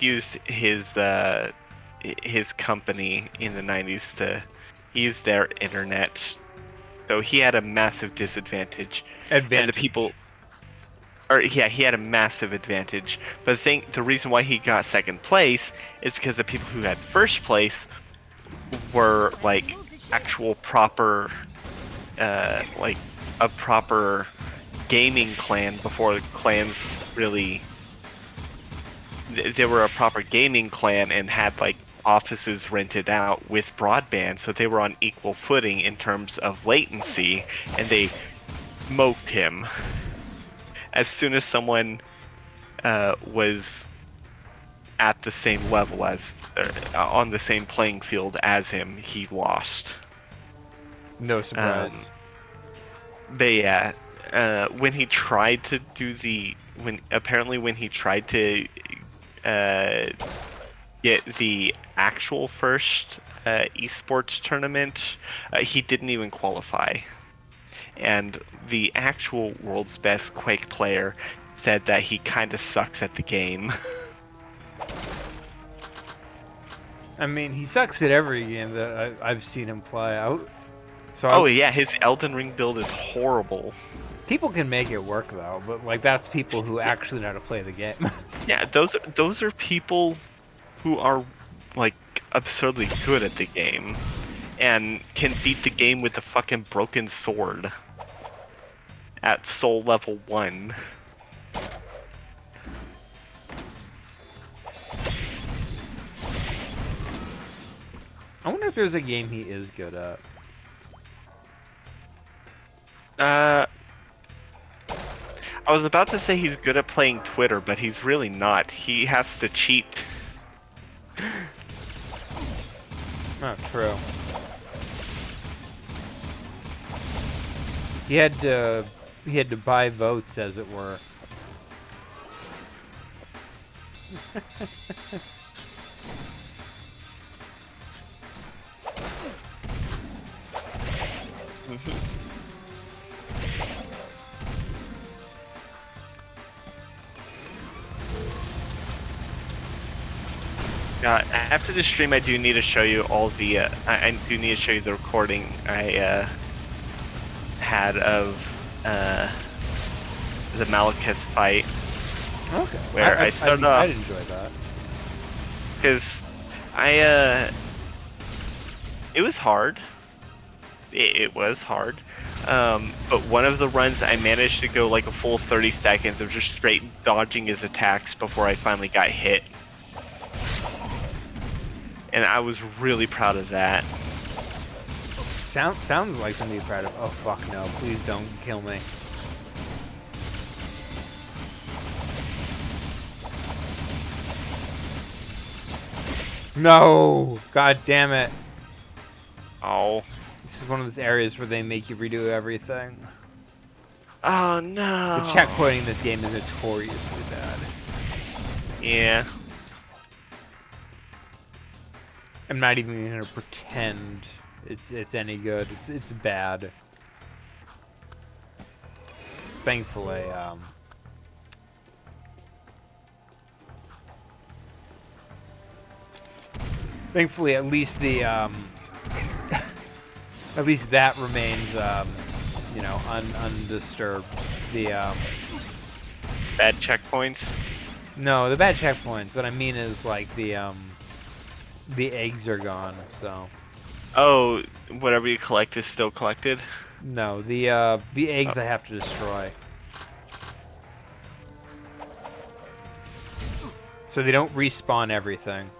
used his company in the 90s to use their internet, so he had a massive disadvantage. And the people, or yeah, he had a massive advantage. But the reason why he got second place is because the people who had first place were like actual proper, like a proper gaming clan before the clans really. They were a proper gaming clan and had like offices rented out with broadband, so they were on equal footing in terms of latency, and they moped him. As soon as someone was at the same level as, on the same playing field as him, he lost. No surprise. But yeah, when he tried to do when he tried to get the actual first esports tournament, he didn't even qualify. And the actual world's best Quake player said that he kind of sucks at the game. I mean, he sucks at every game that I've seen him play out. So Oh yeah, his Elden Ring build is horrible. people can make it work though, but like that's people who actually know how to play the game. Yeah, those are people who are like absurdly good at the game and can beat the game with a fucking broken sword at soul level 1. I wonder if there's a game he is good at. I was about to say he's good at playing Twitter, but he's really not. He has to cheat. Oh, true. He had to buy votes, as it were. After the stream, I do need to show you all the. I do need to show you the recording I had of the Malekith fight. Okay. Where I started off. I'd enjoy that. Because it was hard. It was hard. But one of the runs, I managed to go like a full 30 seconds of just straight dodging his attacks before I finally got hit. And I was really proud of that. Sounds like something to be proud of. Oh fuck no! Please don't kill me. No! God damn it! Oh. This is one of those areas where they make you redo everything. Oh no. The checkpointing in this game is notoriously bad. Yeah. I'm not even gonna pretend it's any good. It's bad. Thankfully, at least the at least that remains you know, undisturbed. The Bad checkpoints. no, the bad checkpoints. What I mean is like the eggs are gone. So Oh, whatever you collect is still collected? no, the eggs I have to destroy. So they don't respawn everything.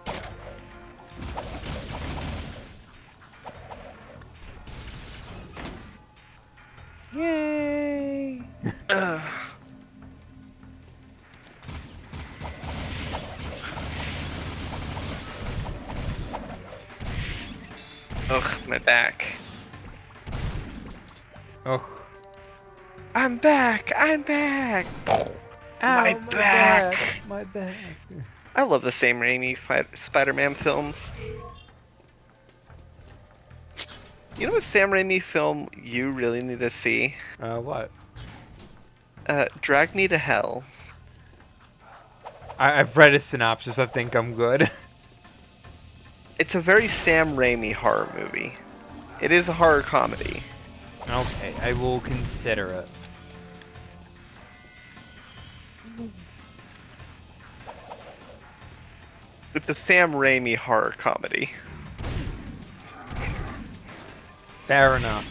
Ugh, my back. Oh. I'm back! I'm back! Ow, My back. My back. I love the Sam Raimi Spider-Man films. You know what Sam Raimi film you really need to see? What? Drag Me to Hell. I've read a synopsis. I think I'm good. It's a very Sam Raimi horror movie. It is a horror comedy. Okay, I will consider it. It's a Sam Raimi horror comedy. Fair enough.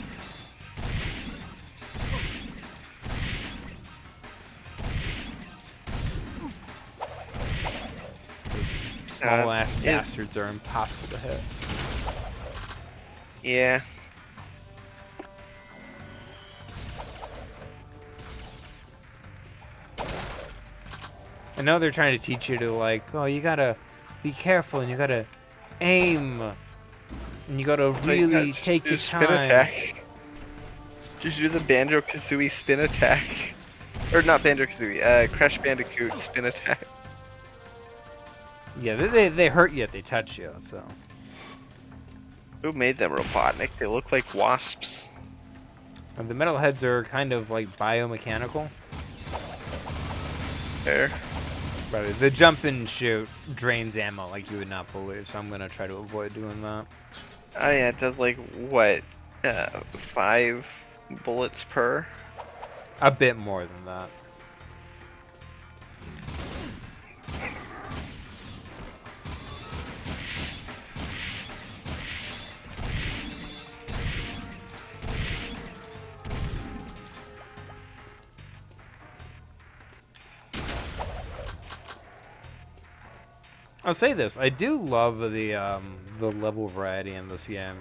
Small ass bastards are impossible to hit. Yeah. I know they're trying to teach you to, like, oh, you gotta be careful and you gotta aim and you gotta really take your Spin time. attack. Just do the Banjo-Kazooie spin attack. Or not Banjo-Kazooie, Crash Bandicoot spin attack. Yeah, they hurt you if they touch you, so. Who made them Robotnik? They look like wasps. And the metalheads are kind of like biomechanical. There. But the jump and shoot drains ammo like you would not believe, so I'm gonna try to avoid doing that. Oh yeah, it does like, what, 5 bullets per? A bit more than that. I'll say this: I do love the level variety in this game.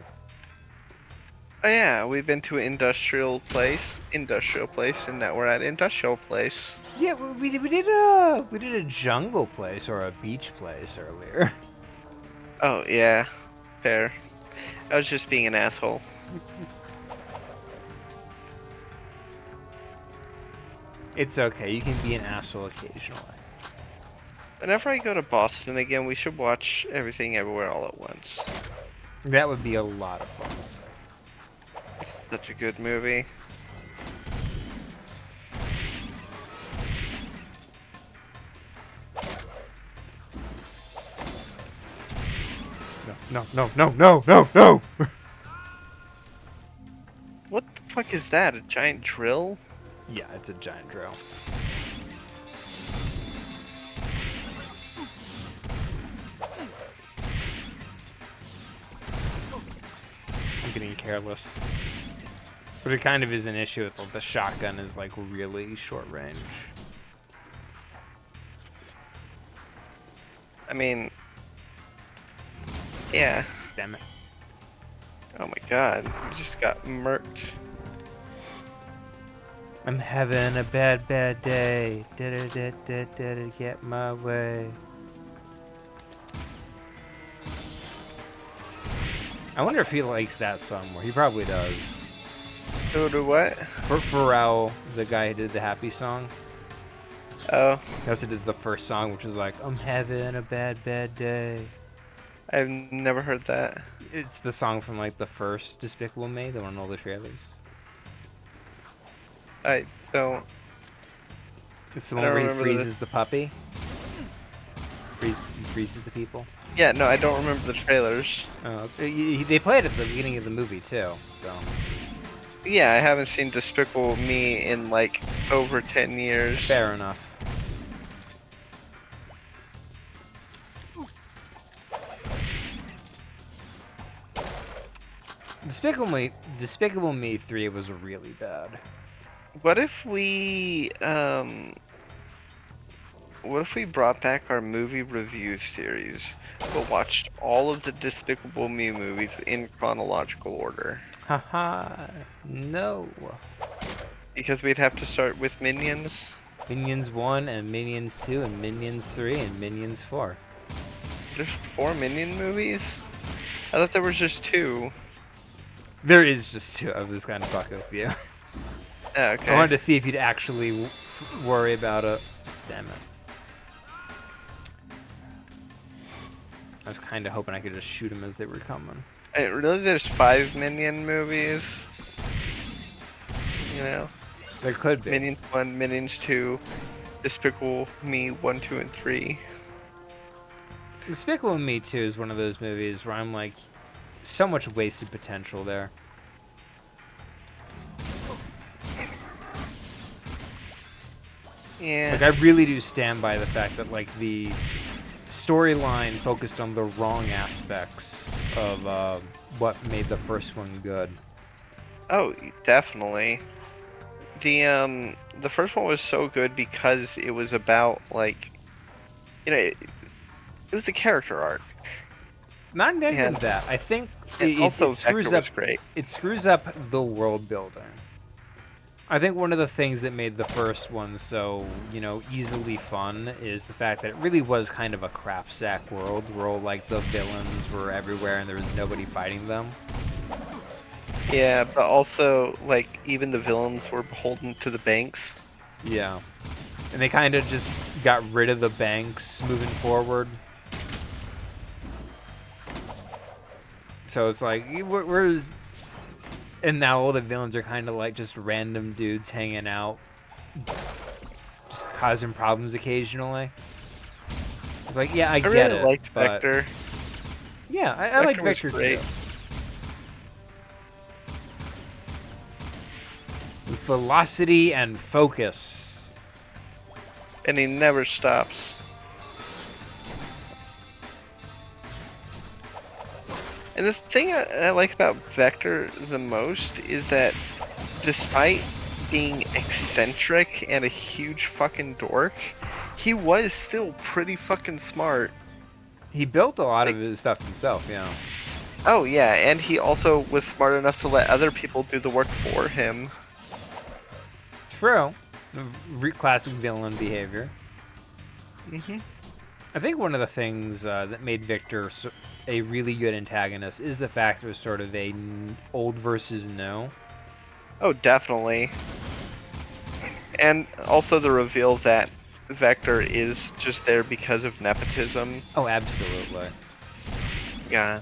Oh yeah, we've been to an industrial place, and now we're at industrial place. Yeah, we did a jungle place or a beach place earlier. Oh yeah, fair. I was just being an asshole. It's okay. You can be an asshole occasionally. Whenever I go to Boston again, we should watch Everything Everywhere All at Once. That would be a lot of fun. It's such a good movie. No! What the fuck is that? A giant drill? Yeah, it's a giant drill. I'm getting careless. But it kind of is an issue with the shotgun is like really short range. I mean, yeah. Damn it. Oh my god, you just got murked. I'm having a bad day. Did get my way. I wonder if he likes that song more. He probably does. So do what? For Pharrell, the guy who did the Happy song, Oh, he also did the first song, which was like, I'm having a bad day. I've never heard that. It's the song from like the first Despicable Me, the one in all the trailers. I don't. It's the I one don't where he remember the- freezes the puppy. He freezes the people. Yeah, no, I don't remember the trailers. They play it at the beginning of the movie too. So Yeah, I haven't seen Despicable Me in like over 10 years. fair enough. Despicable Me 3 was really bad. What if we brought back our movie review series, but watched all of the Despicable Me movies in chronological order? Haha, no. Because we'd have to start with Minions. Minions 1 and Minions 2 and Minions 3 and Minions 4. There's 4 Minion movies? I thought there was just 2. There is just two. I was kind of fucking with you. Okay. I wanted to see if you'd actually worry about it. Damn it. I was kind of hoping I could just shoot them as they were coming. Really, there's 5 Minion movies. You know, There could be. Minions 1, Minions 2, Despicable Me 1, 2, and 3. Despicable Me 2 is one of those movies where I'm like, so much wasted potential there. Yeah. Like, I really do stand by the fact that, like, the storyline focused on the wrong aspects of what made the first one good. Oh, definitely. The first one was so good because it was about, like, you know, it was a character arc. Not negative And- that. I think And also, it screws Vector up. was great. It screws up the world building. I think one of the things that made the first one so, you know, easily fun is the fact that it really was kind of a crapsack world where all, like, the villains were everywhere and there was nobody fighting them. Yeah, but also, like, even the villains were beholden to the banks. Yeah. And they kind of just got rid of the banks moving forward. So it's like, where's... And now all the villains are kind of like just random dudes hanging out, just causing problems occasionally. It's like, yeah, I get really it, liked but... Vector. Yeah, I like was Vector great. too. Velocity and focus. And he never stops. And the thing I like about Vector the most is that despite being eccentric and a huge fucking dork, he was still pretty fucking smart. He built a lot of his stuff himself, yeah. Oh yeah, and he also was smart enough to let other people do the work for him. True. Classic villain behavior. Hmm. I think one of the things that made Victor a really good antagonist is the fact it was sort of a old versus new. Oh, definitely. And also the reveal that Vector is just there because of nepotism. Oh, absolutely. Yeah.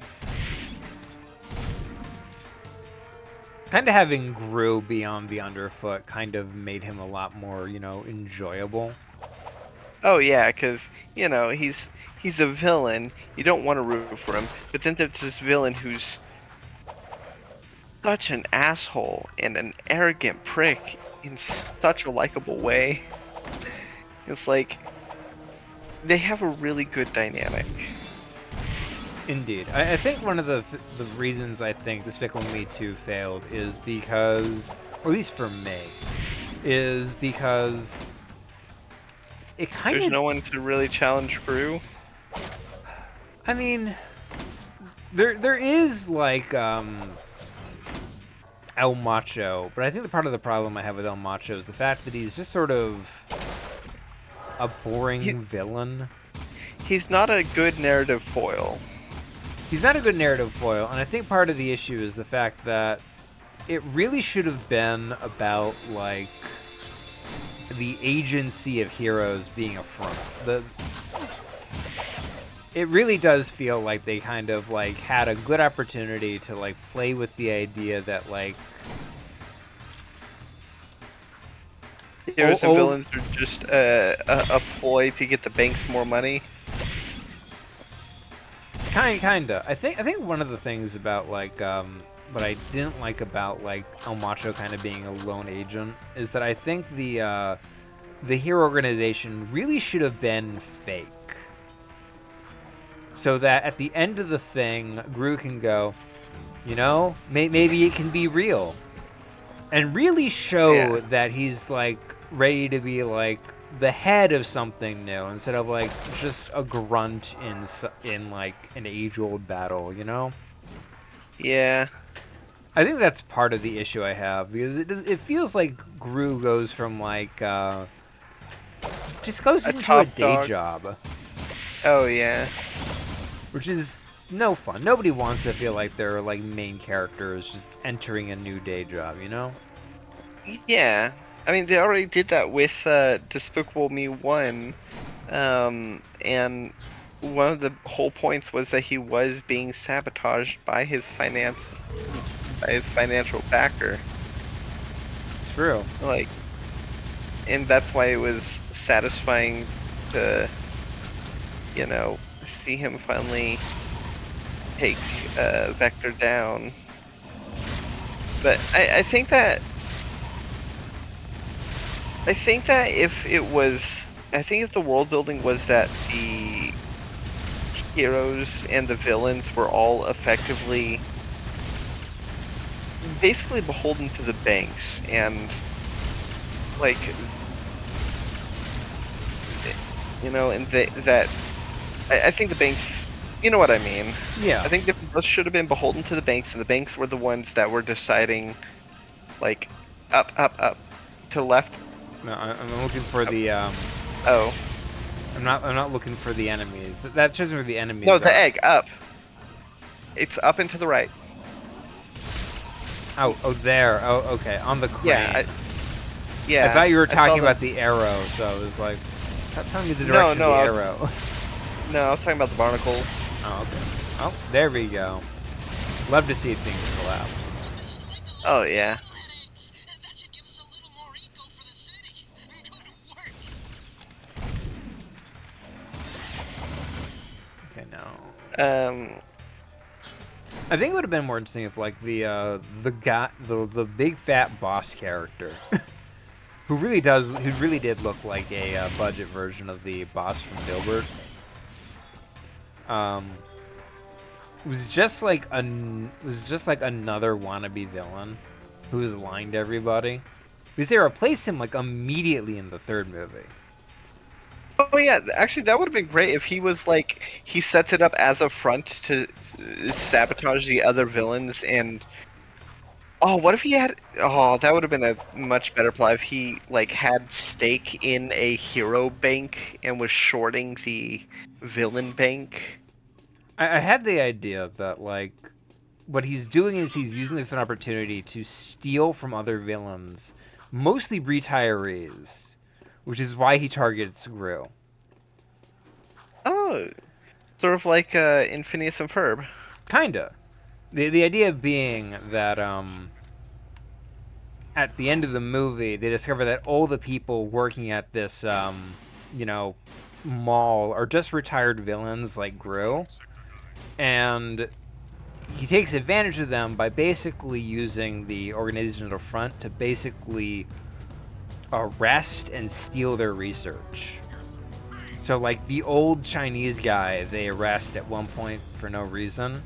Kind of having Gru beyond the underfoot kind of made him a lot more, you know, enjoyable. Oh yeah, because, you know, he's a villain. You don't want to root for him. But then there's this villain who's such an asshole and an arrogant prick in such a likable way. It's like, they have a really good dynamic. Indeed. I think one of the reasons I think Despicable Me 2 failed is because, or at least for me, is because it kind There's of... no one to really challenge Gru. I mean, there is, like, El Macho, but I think the part of the problem I have with El Macho is the fact that he's just sort of a boring villain. He's not a good narrative foil. He's not a good narrative foil, and I think part of the issue is the fact that it really should have been about, like, the agency of heroes being a front. It really does feel like they kind of, like, had a good opportunity to, like, play with the idea that, like... Heroes and villains are just a ploy to get the banks more money. Kinda. I think one of the things about, like, what I didn't like about, like, El Macho kind of being a lone agent is that I think the hero organization really should have been fake. So that at the end of the thing, Gru can go, you know, maybe it can be real. And really show that he's, like, ready to be, like, the head of something new instead of, like, just a grunt in like an age-old battle, you know? Yeah. I think that's part of the issue I have because it feels like Gru goes from, like, just goes into a day top dog. job, Oh yeah. which is no fun. Nobody wants to feel like they're like main characters just entering a new day job, you know? Yeah, I mean they already did that with Despicable Me 1, and one of the whole points was that he was being sabotaged by his financial backer. True. Like, and that's why it was satisfying to, you know, see him finally take Vector down. But I think that if it was, I think if the world building was that the heroes and the villains were all effectively basically beholden to the banks, and like, you know, and that I think the banks, you know what I mean. Yeah. I think those should have been beholden to the banks, and the banks were the ones that were deciding, like, up, to left. No, I'm looking for the Oh. I'm not looking for the enemies. That shows me where the enemies No, are. the egg, up. It's up and to the right. Oh, there. Oh, okay. On the crane. Yeah, I thought you were I saw talking the- about the arrow, so I was like, stop telling me the direction No, of the arrow. No, I was talking about the barnacles. Oh, okay. Oh, there we go. Love to see things collapse. Oh, yeah. Headaches. That should give us a little more eco for the city. Good work. Okay, now. I think it would have been more interesting if, like, the big fat boss character, who really did look like a budget version of the boss from Dilbert, was just like another wannabe villain who was lying to everybody, because they replaced him like immediately in the third movie. Oh yeah, actually that would have been great if he was like, he sets it up as a front to sabotage the other villains, and oh, what if he had, oh, that would have been a much better plot if he like had stake in a hero bank and was shorting the villain bank. I had the idea that, like, what he's doing is he's using this as an opportunity to steal from other villains, mostly retirees, which is why he targets Gru. Oh, sort of like in Phineas and Ferb. Kinda. The idea being that, at the end of the movie, they discover that all the people working at this, you know, mall are just retired villains like Gru. And he takes advantage of them by basically using the organizational front to basically arrest and steal their research. So, like, the old Chinese guy they arrest at one point for no reason,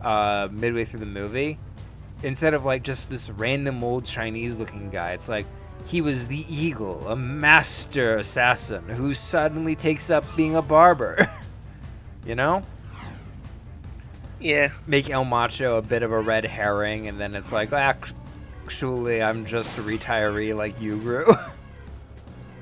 midway through the movie, instead of, like, just this random old Chinese-looking guy, it's like, he was the Eagle, a master assassin who suddenly takes up being a barber. You know? Yeah. Make El Macho a bit of a red herring, and then it's like, actually, I'm just a retiree like you, Gru.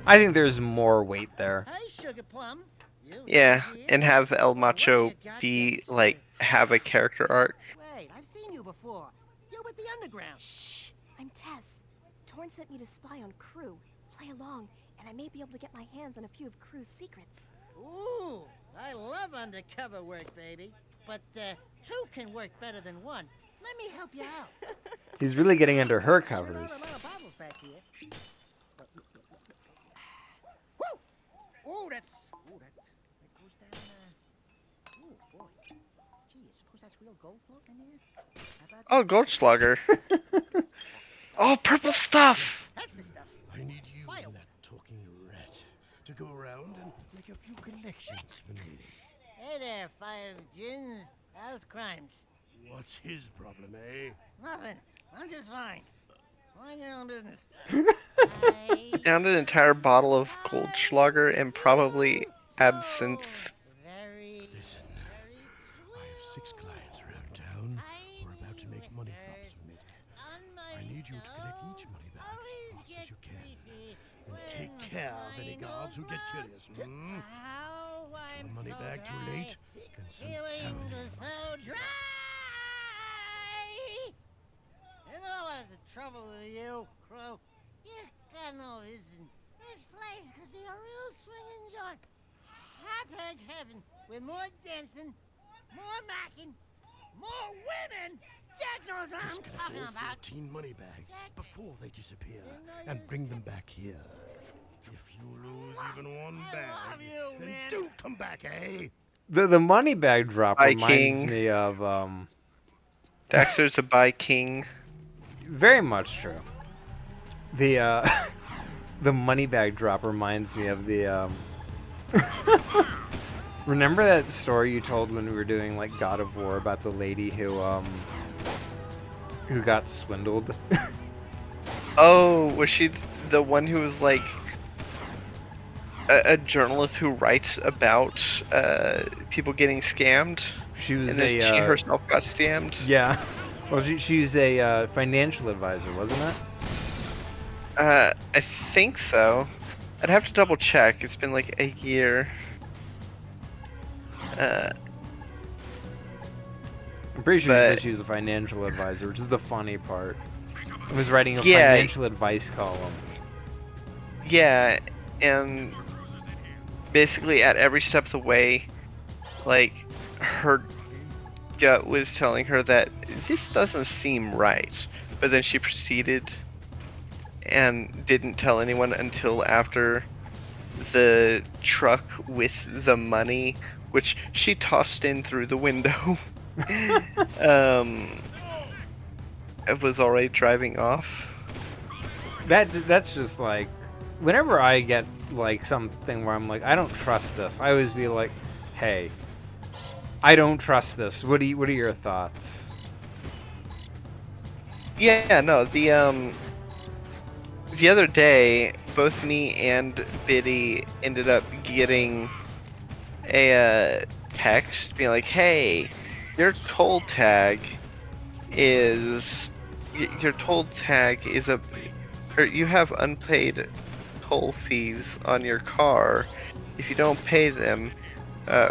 I think there's more weight there. Hey, Sugar Plum. You Yeah, here? and have El What Macho you got be to like, say? have a character arc. Wait, I've seen you before. You're with the underground. Shh! I'm Tess. Torn sent me to spy on Crew. Play along, and I may be able to get my hands on a few of Crew's secrets. Ooh, I love undercover work, baby. But two can work better than one. Let me help you out. He's really getting under her Sure covers. not a lot of bottles back here. Woo! Ooh, that goes down. Ooh, boy. Gee, I suppose that's real gold floating in here. How about Oh, Goldschlager. Oh, purple stuff! that's the stuff. I need you Fire. and that talking rat to go around and make a few collections for me. Hey there, Five Gins. How's crimes? What's his problem, eh? Nothing. I'm just fine. Mind your own business. Downed an entire bottle of Goldschlager and probably absinthe. Very, Listen, very I have 6 clients around town who are about to make money drops for me. I need you to collect each money back as fast as you can. And take care of any guards who get curious. Hmm? How why I'm Money so bag too dry. late? Then send Feelings Sally are so dry. You know what's the trouble with you, Crow? You got no vision. This place could be a real swinging joint. Hot-egg heaven with more dancing, more macking, more women. Jack knows what Just I'm get talking all about. 14 money bags before they disappear know and you're bring them back here. If you lose even one I bag, love you, then man. don't come back, eh? The money bag drop Bye, reminds King. me of Daxter's a bi king. very much true. The the money bag drop reminds me of the remember that story you told when we were doing like God of War about the lady who got swindled? Oh, was she the one who was like a journalist who writes about people getting scammed? She was And then a she herself got scammed? yeah. Well, she's a financial advisor, wasn't it? I think so. I'd have to double check. It's been like a year. I'm pretty sure But- she was a financial advisor, which is the funny part. I was writing a Yeah. financial advice column. Yeah, and basically at every step of the way, like, her gut was telling her that this doesn't seem right. But then she proceeded and didn't tell anyone until after the truck with the money, which she tossed in through the window, it was already driving off. That's just like, whenever I get like something where I'm like, I don't trust this, I always be like, hey, I don't trust this. What are your thoughts? Yeah, no, the other day, both me and Biddy ended up getting a text being like, hey, your toll tag is or you have unpaid toll fees on your car. If you don't pay them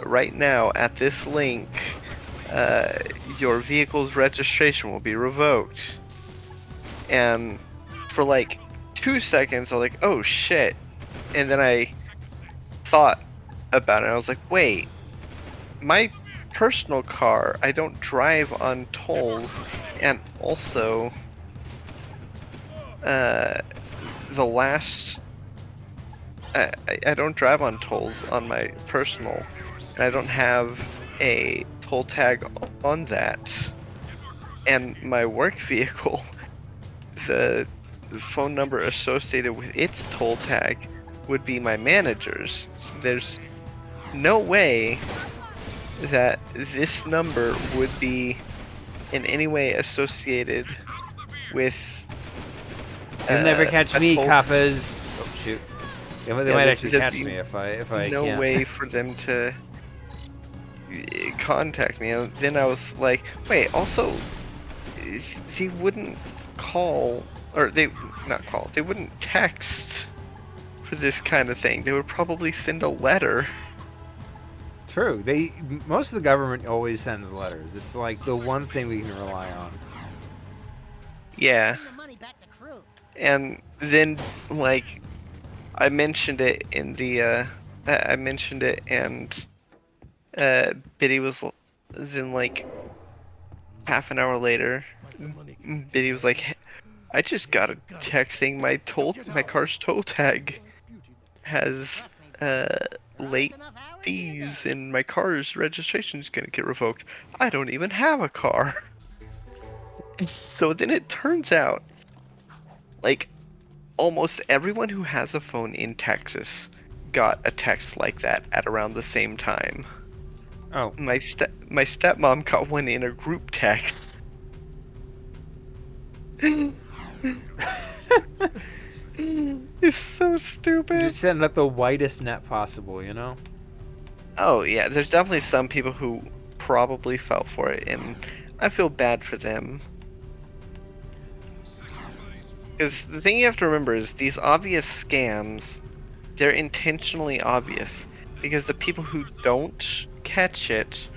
right now at this link, your vehicle's registration will be revoked. And for like 2 seconds, I was like, oh shit. And then I thought about it. I was like, wait, my personal car, I don't drive on tolls, and also the last I don't drive on tolls on my personal, and I don't have a toll tag on that. And my work vehicle, the phone number associated with its toll tag would be my manager's. There's no way that this number would be in any way associated with You'll never catch a me, toll- coppers. Oh shoot. They might Yeah, actually there'd catch be me if I no can't. way for them to contact me. And then I was like, wait, also, they wouldn't call, or they wouldn't text for this kind of thing. They would probably send a letter. True. Most of the government always sends letters. It's like the one thing we can rely on. Yeah. Bring the money back to Crew. And then, like, I mentioned it in the, and Biddy was, then, like, half an hour later, Biddy was like, "Hey, I just got a text saying my car's toll tag has, late fees and my car's registration is gonna get revoked. I don't even have a car." So then it turns out, like, almost everyone who has a phone in Texas got a text like that at around the same time. Oh. My stepmom got one in a group text. It's so stupid. Just setting up the whitest net possible, you know? Oh yeah, there's definitely some people who probably fell for it, and I feel bad for them. Because the thing you have to remember is these obvious scams, they're intentionally obvious because the people who don't catch it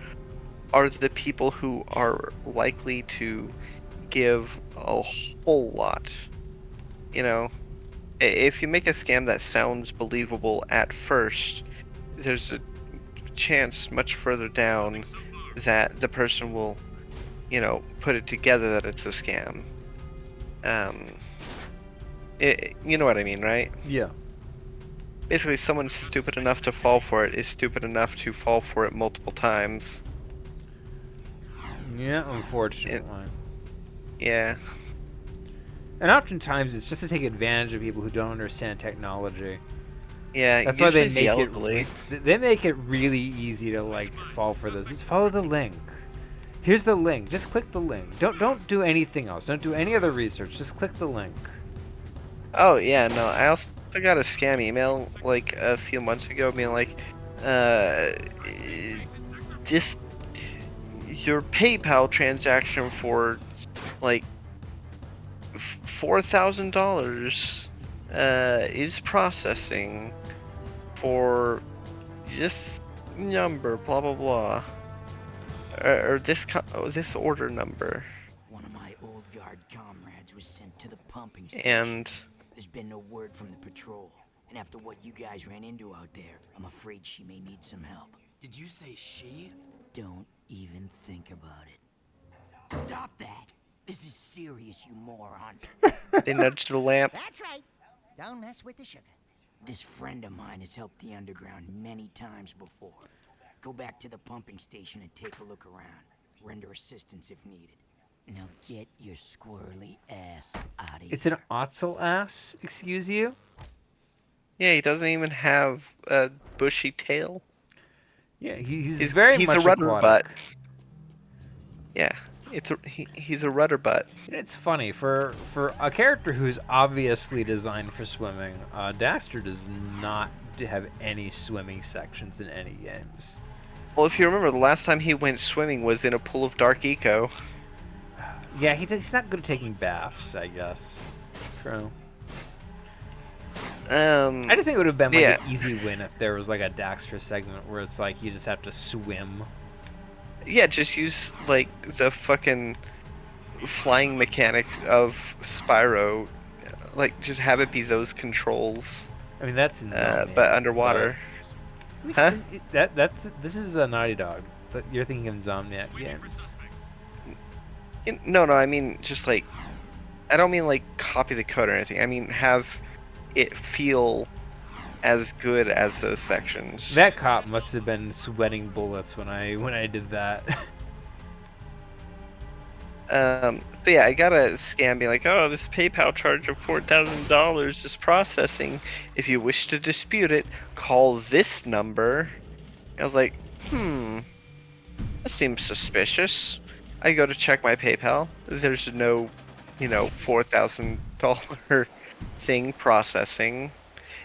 are the people who are likely to give a whole lot. You know, if you make a scam that sounds believable at first, there's a chance much further down that the person will, you know, put it together that it's a scam. You know what I mean, right? Yeah. Basically, someone stupid enough to fall for it is stupid enough to fall for it multiple times. Yeah, unfortunately. Yeah. And oftentimes it's just to take advantage of people who don't understand technology. Yeah, That's why they usually the make elderly. they make it really easy to like fall for this. Just follow the link. Here's the link. Just click the link. Don't do anything else. Don't do any other research. Just click the link. Oh yeah, no. I also got a scam email like a few months ago, being like, this your PayPal transaction for like $4,000 is processing for this number, blah blah blah, or this order number. One of my old guard comrades was sent to the pumping station. And There's been no word from the patrol. And after what you guys ran into out there, I'm afraid she may need some help. Did you say she? Don't even think about it. Stop that! This is serious, you moron. they nudged the lamp. That's right. Don't mess with the sugar. This friend of mine has helped the underground many times before. Go back to the pumping station and take a look around. Render assistance if needed. Now get your squirrely ass out of here. It's an Otzel ass, excuse you? Yeah, he doesn't even have a bushy tail. Yeah, he's very he's much a rudder aquatic. butt. Yeah, he's a rudder butt. And it's funny for a character who's obviously designed for swimming. Daxter does not have any swimming sections in any games. Well, if you remember, the last time he went swimming was in a pool of dark eco. Yeah, he's not good at taking baths, I guess. True. I just think it would have been like an easy win if there was like a Daxter segment where it's like you just have to swim. Yeah, just use like the fucking flying mechanics of Spyro. Like, just have it be those controls. I mean, that's insane, but underwater. Huh? This is a Naughty Dog, but you're thinking of Insomniac games. No, I mean just like, I don't mean like copy the code or anything. I mean have it feel as good as those sections. That cop must have been sweating bullets when I did that. But yeah, I got a scam being like, oh, this PayPal charge of $4,000 is processing. If you wish to dispute it, call this number. I was like, that seems suspicious. I go to check my PayPal. There's no, $4,000 thing processing.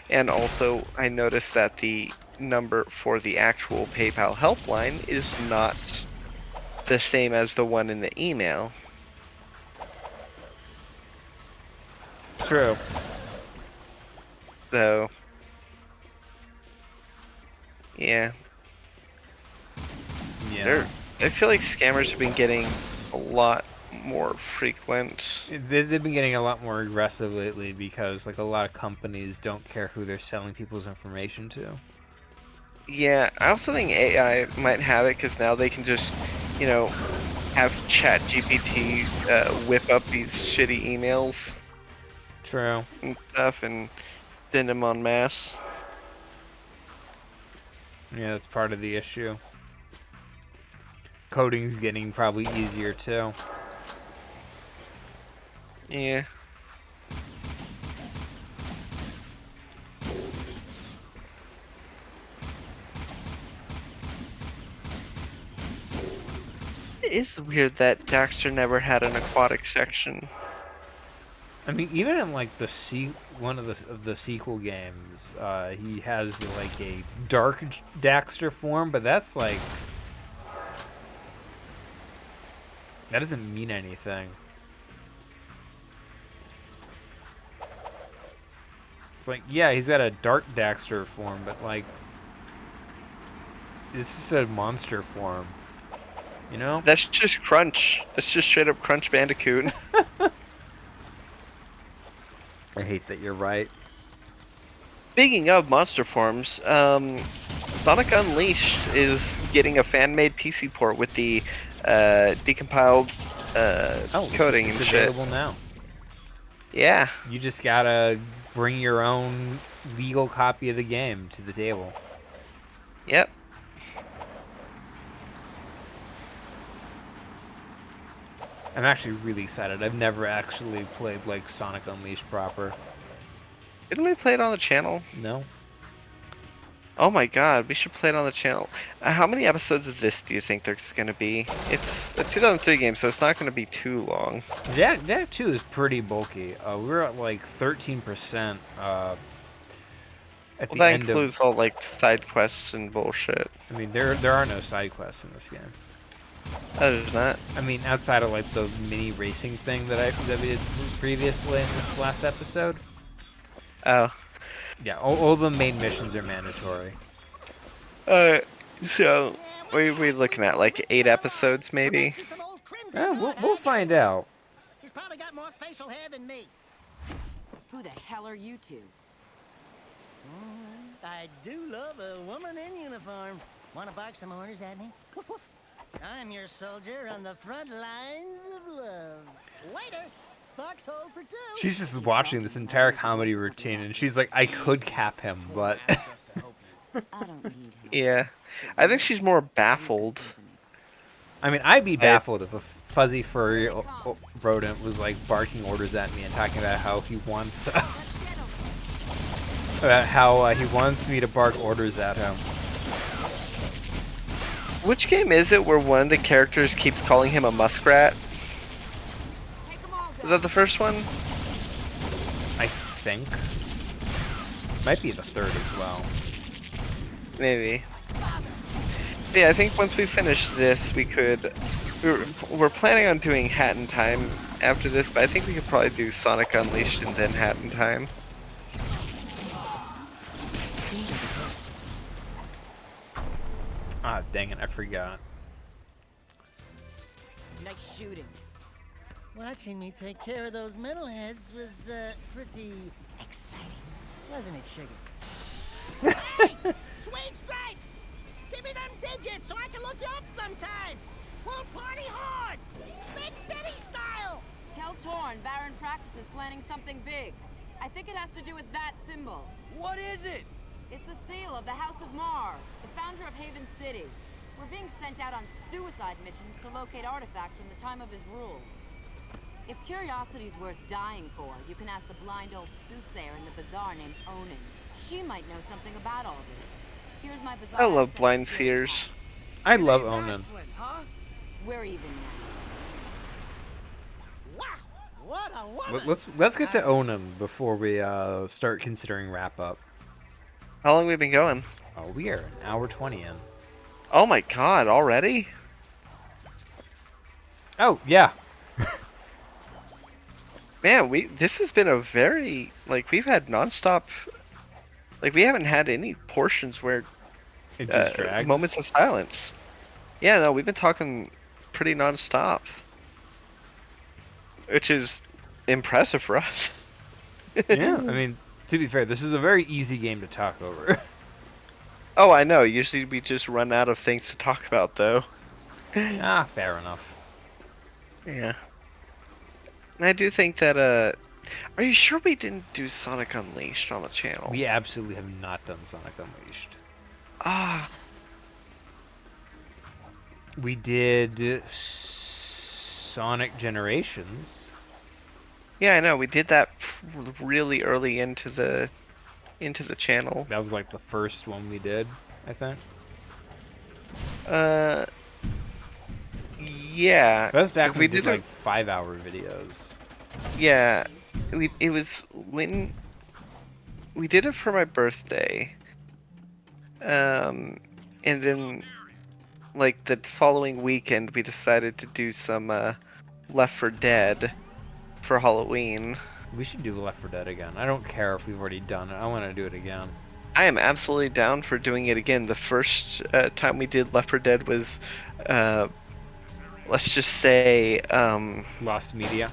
And also, I noticed that the number for the actual PayPal helpline is not the same as the one in the email. True. So, yeah. I feel like scammers have been getting a lot more frequent. They've been getting a lot more aggressive lately because like a lot of companies don't care who they're selling people's information to. Yeah, I also think AI might have it because now they can just, have ChatGPT whip up these shitty emails. True. And stuff and send them en masse. Yeah, that's part of the issue. Coding's getting probably easier too. Yeah. It is weird that Daxter never had an aquatic section. I mean, even in like one of the sequel games, he has like a dark Daxter form, but that's like that doesn't mean anything. It's like, yeah, he's got a dark Daxter form, but like this is a monster form. You know? That's just Crunch. That's just straight up Crunch Bandicoot. I hate that you're right. Speaking of monster forms, Sonic Unleashed is getting a fan-made PC port with the decompiled coding and it's shit. available now. Yeah. You just gotta bring your own legal copy of the game to the table. Yep. I'm actually really excited. I've never actually played like Sonic Unleashed proper. Didn't we play it on the channel? No. Oh my god, we should play it on the channel. How many episodes of this do you think there's going to be? It's a 2003 game, so it's not going to be too long. That 2 is pretty bulky. We're at like 13%. At Well, the that end includes all like side quests and bullshit. I mean, there are no side quests in this game. Other than that, I mean, outside of like the mini racing thing that we did previously in this last episode. oh. Yeah, all the main missions are mandatory. So we're looking at like 8 episodes maybe. Some old crimson Yeah, blood, we'll huh? find out. She's probably got more facial hair than me. Who the hell are you two? I do love a woman in uniform. Want to bark some orders at me? Woof woof. I'm your soldier on the front lines of love. Waiter, foxhole for 2. She's just watching this entire comedy routine, and she's like, I could cap him, but... I don't need help. Yeah. I think she's more baffled. I mean, I'd be baffled if a fuzzy furry rodent was like barking orders at me and talking about how he wants he wants me to bark orders at him. Which game is it where one of the characters keeps calling him a muskrat? Is that the first one? I think. Might be the third as well. Maybe. Yeah, I think once we finish this, we could... We're planning on doing Hat in Time after this, but I think we could probably do Sonic Unleashed and then Hat in Time. Ah, dang it, I forgot. Nice shooting. Watching me take care of those metalheads was pretty exciting, wasn't it, Sugar? Hey, Sweet Stripes! Give me them digits so I can look you up sometime. We'll party hard, big city style. Tell Torn Baron Praxis is planning something big. I think it has to do with that symbol. What is it? It's the seal of the House of Mar, the founder of Haven City. We're being sent out on suicide missions to locate artifacts from the time of his rule. If curiosity's worth dying for, you can ask the blind old soothsayer in the bazaar named Onan. She might know something about all this. Here's my bazaar. I love access blind to the seers. house. I love It's Onan. Aslan, huh? We're even now. Wow, what a woman! Let's get to Onan before we start considering wrap up. How long have we been going? Oh, we are an hour 20 in. Oh my god, already? Oh yeah. Man, this has been a very, like, we've had non-stop, like, we haven't had any portions where, It just drags. moments of silence. Yeah, no, we've been talking pretty non-stop. Which is impressive for us. Yeah, I mean, to be fair, this is a very easy game to talk over. Oh, I know, usually we just run out of things to talk about, though. Ah, fair enough. Yeah. And I do think that, are you sure we didn't do Sonic Unleashed on the channel? We absolutely have not done Sonic Unleashed. Ah, We did Sonic Generations. yeah, I know, we did that really early into the channel. That was like the first one we did, I think. Yeah. That was back 'cause when we did like 5-hour videos. Yeah, it was when we did it for my birthday. And then like the following weekend we decided to do some Left 4 Dead for Halloween. We should do Left 4 Dead again. I don't care if we've already done it. I want to do it again. I am absolutely down for doing it again. The first time we did Left 4 Dead was, let's just say, Lost Media.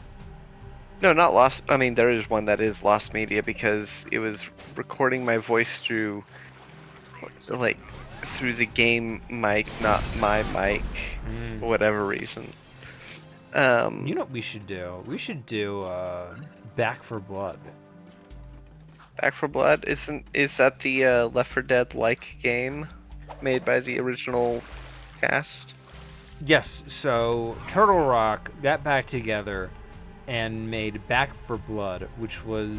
no, not Lost. I mean, there is one that is Lost Media because it was recording my voice through, like, through the game mic, not my mic, for whatever reason. You know what we should do? We should do Back 4 Blood. Back 4 Blood is that the Left 4 Dead like game made by the original cast? Yes, so Turtle Rock got back together and made Back 4 Blood, which was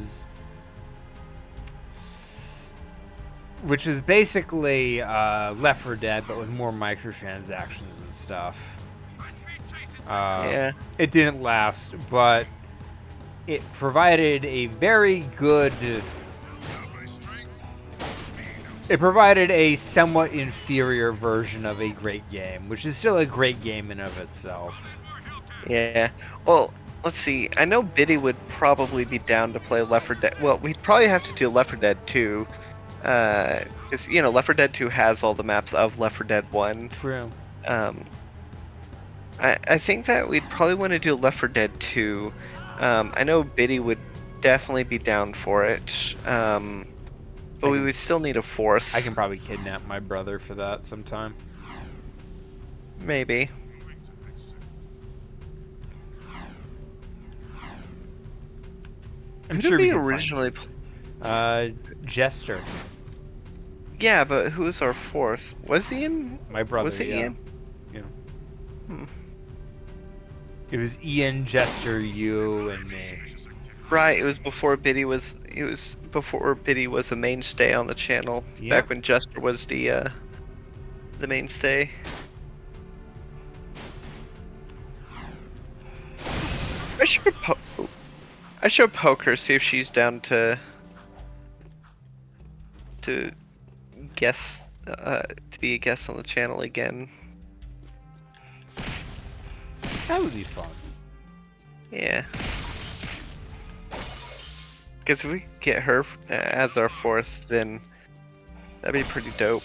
basically Left 4 Dead, but with more microtransactions and stuff. Yeah. It didn't last, but it provided a very good. It provided a somewhat inferior version of a great game, which is still a great game in of itself. Yeah. Well, let's see. I know Biddy would probably be down to play Left 4 Dead. Well, we'd probably have to do Left 4 Dead 2. Because, you know, Left 4 Dead 2 has all the maps of Left 4 Dead 1. True. I think that we'd probably want to do Left 4 Dead 2. I know Biddy would definitely be down for it. But we would still need a fourth. I can probably kidnap my brother for that sometime. Maybe. I'm Who sure did we we can find originally Jester. Yeah, but who was our fourth? Was Ian? My brother, Was it yeah. Ian? Yeah. Hmm. It was Ian, Jester, you, and me. Right, it was before Biddy was. It was before Biddy was a mainstay on the channel. Yeah. Back when Jester was the mainstay. I should poke her, see if she's down to guess to be a guest on the channel again. That would be fun. Yeah. Because if we get her as our fourth, then that'd be pretty dope.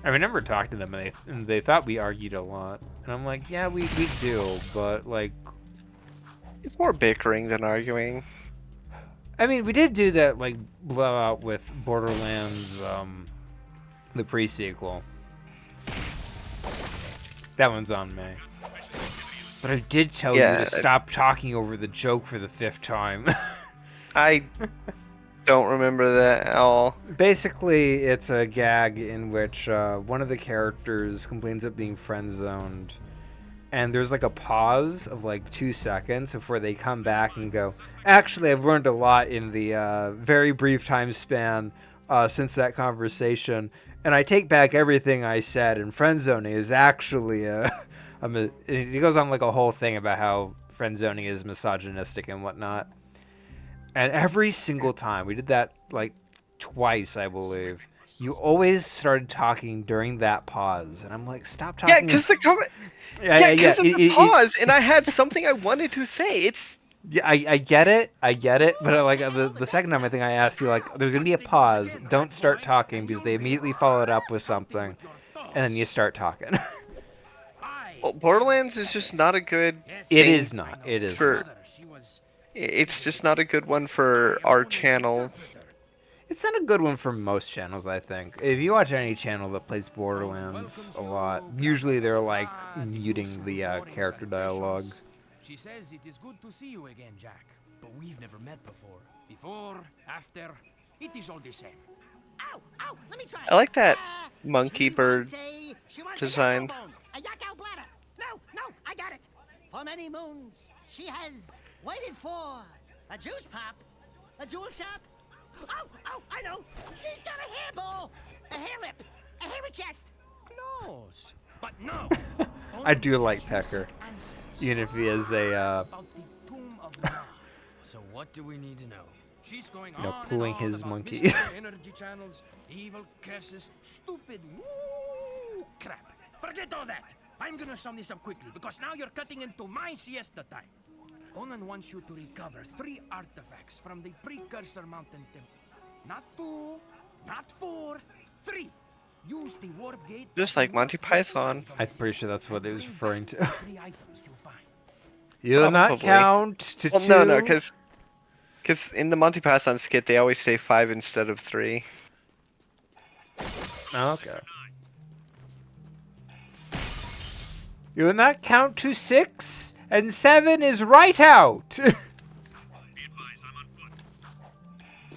I remember talking to them, and they thought we argued a lot. And I'm like, yeah, we do, but, like... It's more bickering than arguing. I mean, we did do that, like, blowout with Borderlands, the pre-sequel. That one's on me. But I did tell you to stop talking over the joke for the 5th time. I don't remember that at all. Basically, it's a gag in which one of the characters complains of being friend-zoned. And there's like a pause of like 2 seconds before they come back and go, actually, I've learned a lot in the very brief time span since that conversation. And I take back everything I said, and friend-zoning is actually it goes on like a whole thing about how friend-zoning is misogynistic and whatnot. And every single time, we did that like twice, I believe, you always started talking during that pause. And I'm like, stop talking. Yeah, because the comment. Yeah, because of the pause, and I had something I wanted to say. It's. Yeah, I get it, but like the second time I think I asked you, like, there's gonna be a pause. Don't start talking because they immediately follow it up with something, and then you start talking. Well, Borderlands is just not a good. It is not. It is. It's just not a good one for our channel. It's not a good one for most channels, I think. If you watch any channel that plays Borderlands a lot, usually they're like muting the character dialogue. She says it is good to see you again, Jack. But we've never met before. Before, after, it is all the same. Ow! Ow! Let me try. I like that monkey bird design. A yakao bladder. No, I got it. For many moons, she has waited for a juice pop, a jewel shop. Oh, I know. She's got a hairball, a hair lip, a hairy chest. Nose, but no. I do like Pecker, even if he is a So what do we need to know? She's going on pulling his about monkey. energy channels, evil curses, stupid woo crap. Forget all that. I'm gonna sum this up quickly because now you're cutting into my siesta time. Onan wants you to recover 3 artifacts from the Precursor Mountain Temple. Not 2, Not 4, 3. Use the warp gate. Just like Monty Python. I'm pretty sure that's what it was referring to. 3 items you'll find. You'll not Probably. count to Well, two. no, because in the Monty Python skit they always say 5 instead of 3. Okay. You will not count to 6, and 7 is right out. Be advised, I'm on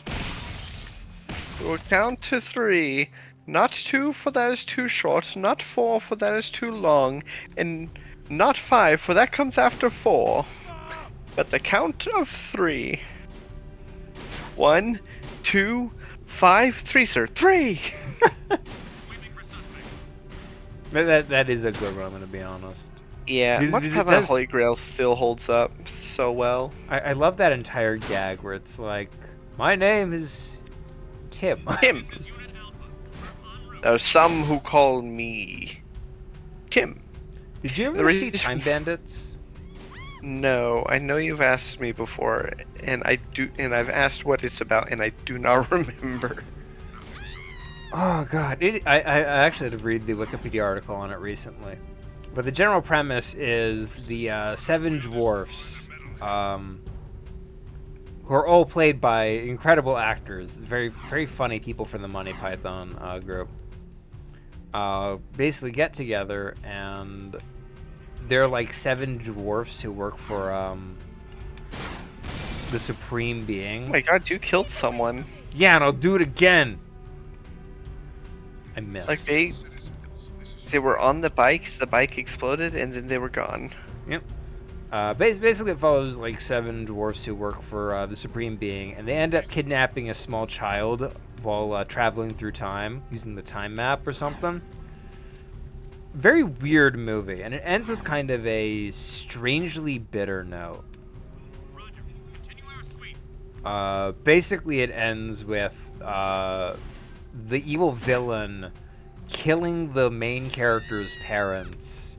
foot. We'll count to 3. Not 2, for that is too short. Not 4, for that is too long. And not 5, for that comes after 4. But the count of 3. 1, 2, 5, 3, sir. 3! Sweeping for suspects. that is a good one, I'm gonna be honest. Yeah, Because- Monty because it Python does- Holy Grail still holds up so well. I love that entire gag where it's like, my name is Tim. Tim. This is Unit Alpha. We're en route. There are some who call me Tim. Did you The ever see reason- Time Bandits? No, I know you've asked me before, and I've asked what it's about, and I do not remember. Oh god, I actually had to read the Wikipedia article on it recently. But the general premise is the 7 dwarfs, who are all played by incredible actors, very very funny people from the Monty Python group. Basically get together, and they're like 7 dwarfs who work for the Supreme Being. Oh my god, you killed someone. Yeah, and I'll do it again. I missed. Like they were on the bike exploded, and then they were gone. Yep. Basically, it follows like 7 dwarfs who work for the Supreme Being, and they end up kidnapping a small child while traveling through time using the time map or something. Very weird movie, and it ends with kind of a strangely bitter note. Roger. Continue our sweep. Basically, it ends with the evil villain killing the main character's parents,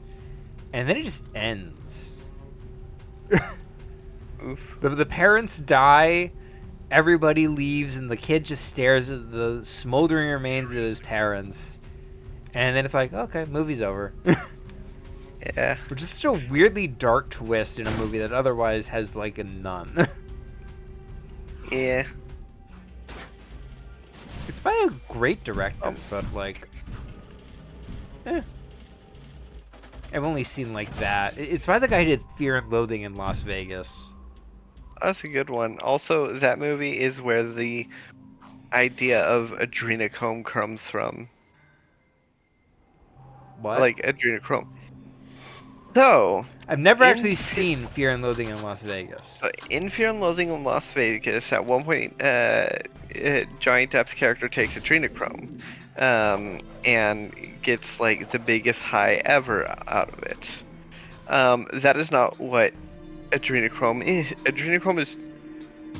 and then it just ends. Oof. The parents die, everybody leaves, and the kid just stares at the smoldering remains of his parents. And then it's like, okay, movie's over. Yeah. Which is such a weirdly dark twist in a movie that otherwise has, like, a none. Yeah. It's by a great director, but, like... I've only seen, like, that. It's by the guy who did Fear and Loathing in Las Vegas. That's a good one. Also, that movie is where the idea of adrenochrome comes from. What? Like adrenochrome. So, I've never in- actually seen Fear and Loathing in Las Vegas. in Fear and Loathing in Las Vegas, at one point, Johnny Depp's character takes adrenochrome, and gets like the biggest high ever out of it. That is not what adrenochrome is. Adrenochrome is,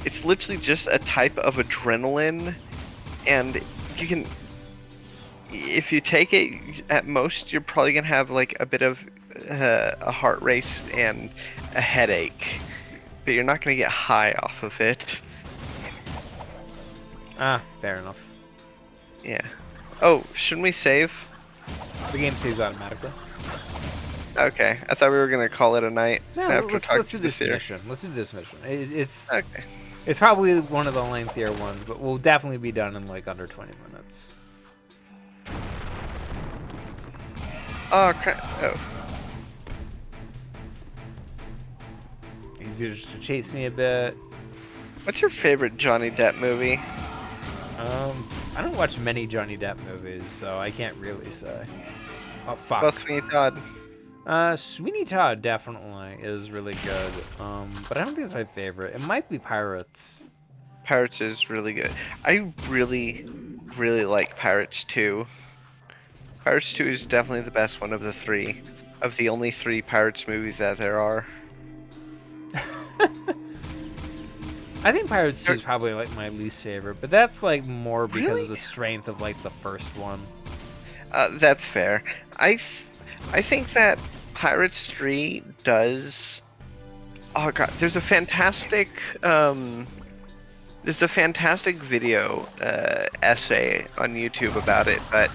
it's literally just a type of adrenaline, and you can, if you take it, at most you're probably gonna have like a bit of a heart race and a headache, but you're not gonna get high off of it. Ah, fair enough. Yeah. Oh, shouldn't we save? The game saves automatically. Okay, I thought we were gonna call it a night No, after let's talking do to this this here. mission. Let's do this mission. It's Okay. it's probably one of the lengthier ones, but we'll definitely be done in like under 20 minutes. Oh crap! Oh, He's just to chase me a bit. what's your favorite Johnny Depp movie? I don't watch many Johnny Depp movies, so I can't really say. Oh fuck. Well, Sweeney Todd. Sweeney Todd definitely is really good. But I don't think it's my favorite. It might be Pirates. Pirates is really good. I really, really like Pirates 2. Pirates 2 is definitely the best one of the three. Of the only 3 Pirates movies that there are. I think Pirates 2 is probably like my least favorite, but that's like more because Really? of the strength of like the first one. That's fair. I think that Pirates 3 does... Oh god, there's a fantastic there's a fantastic video essay on YouTube about it, but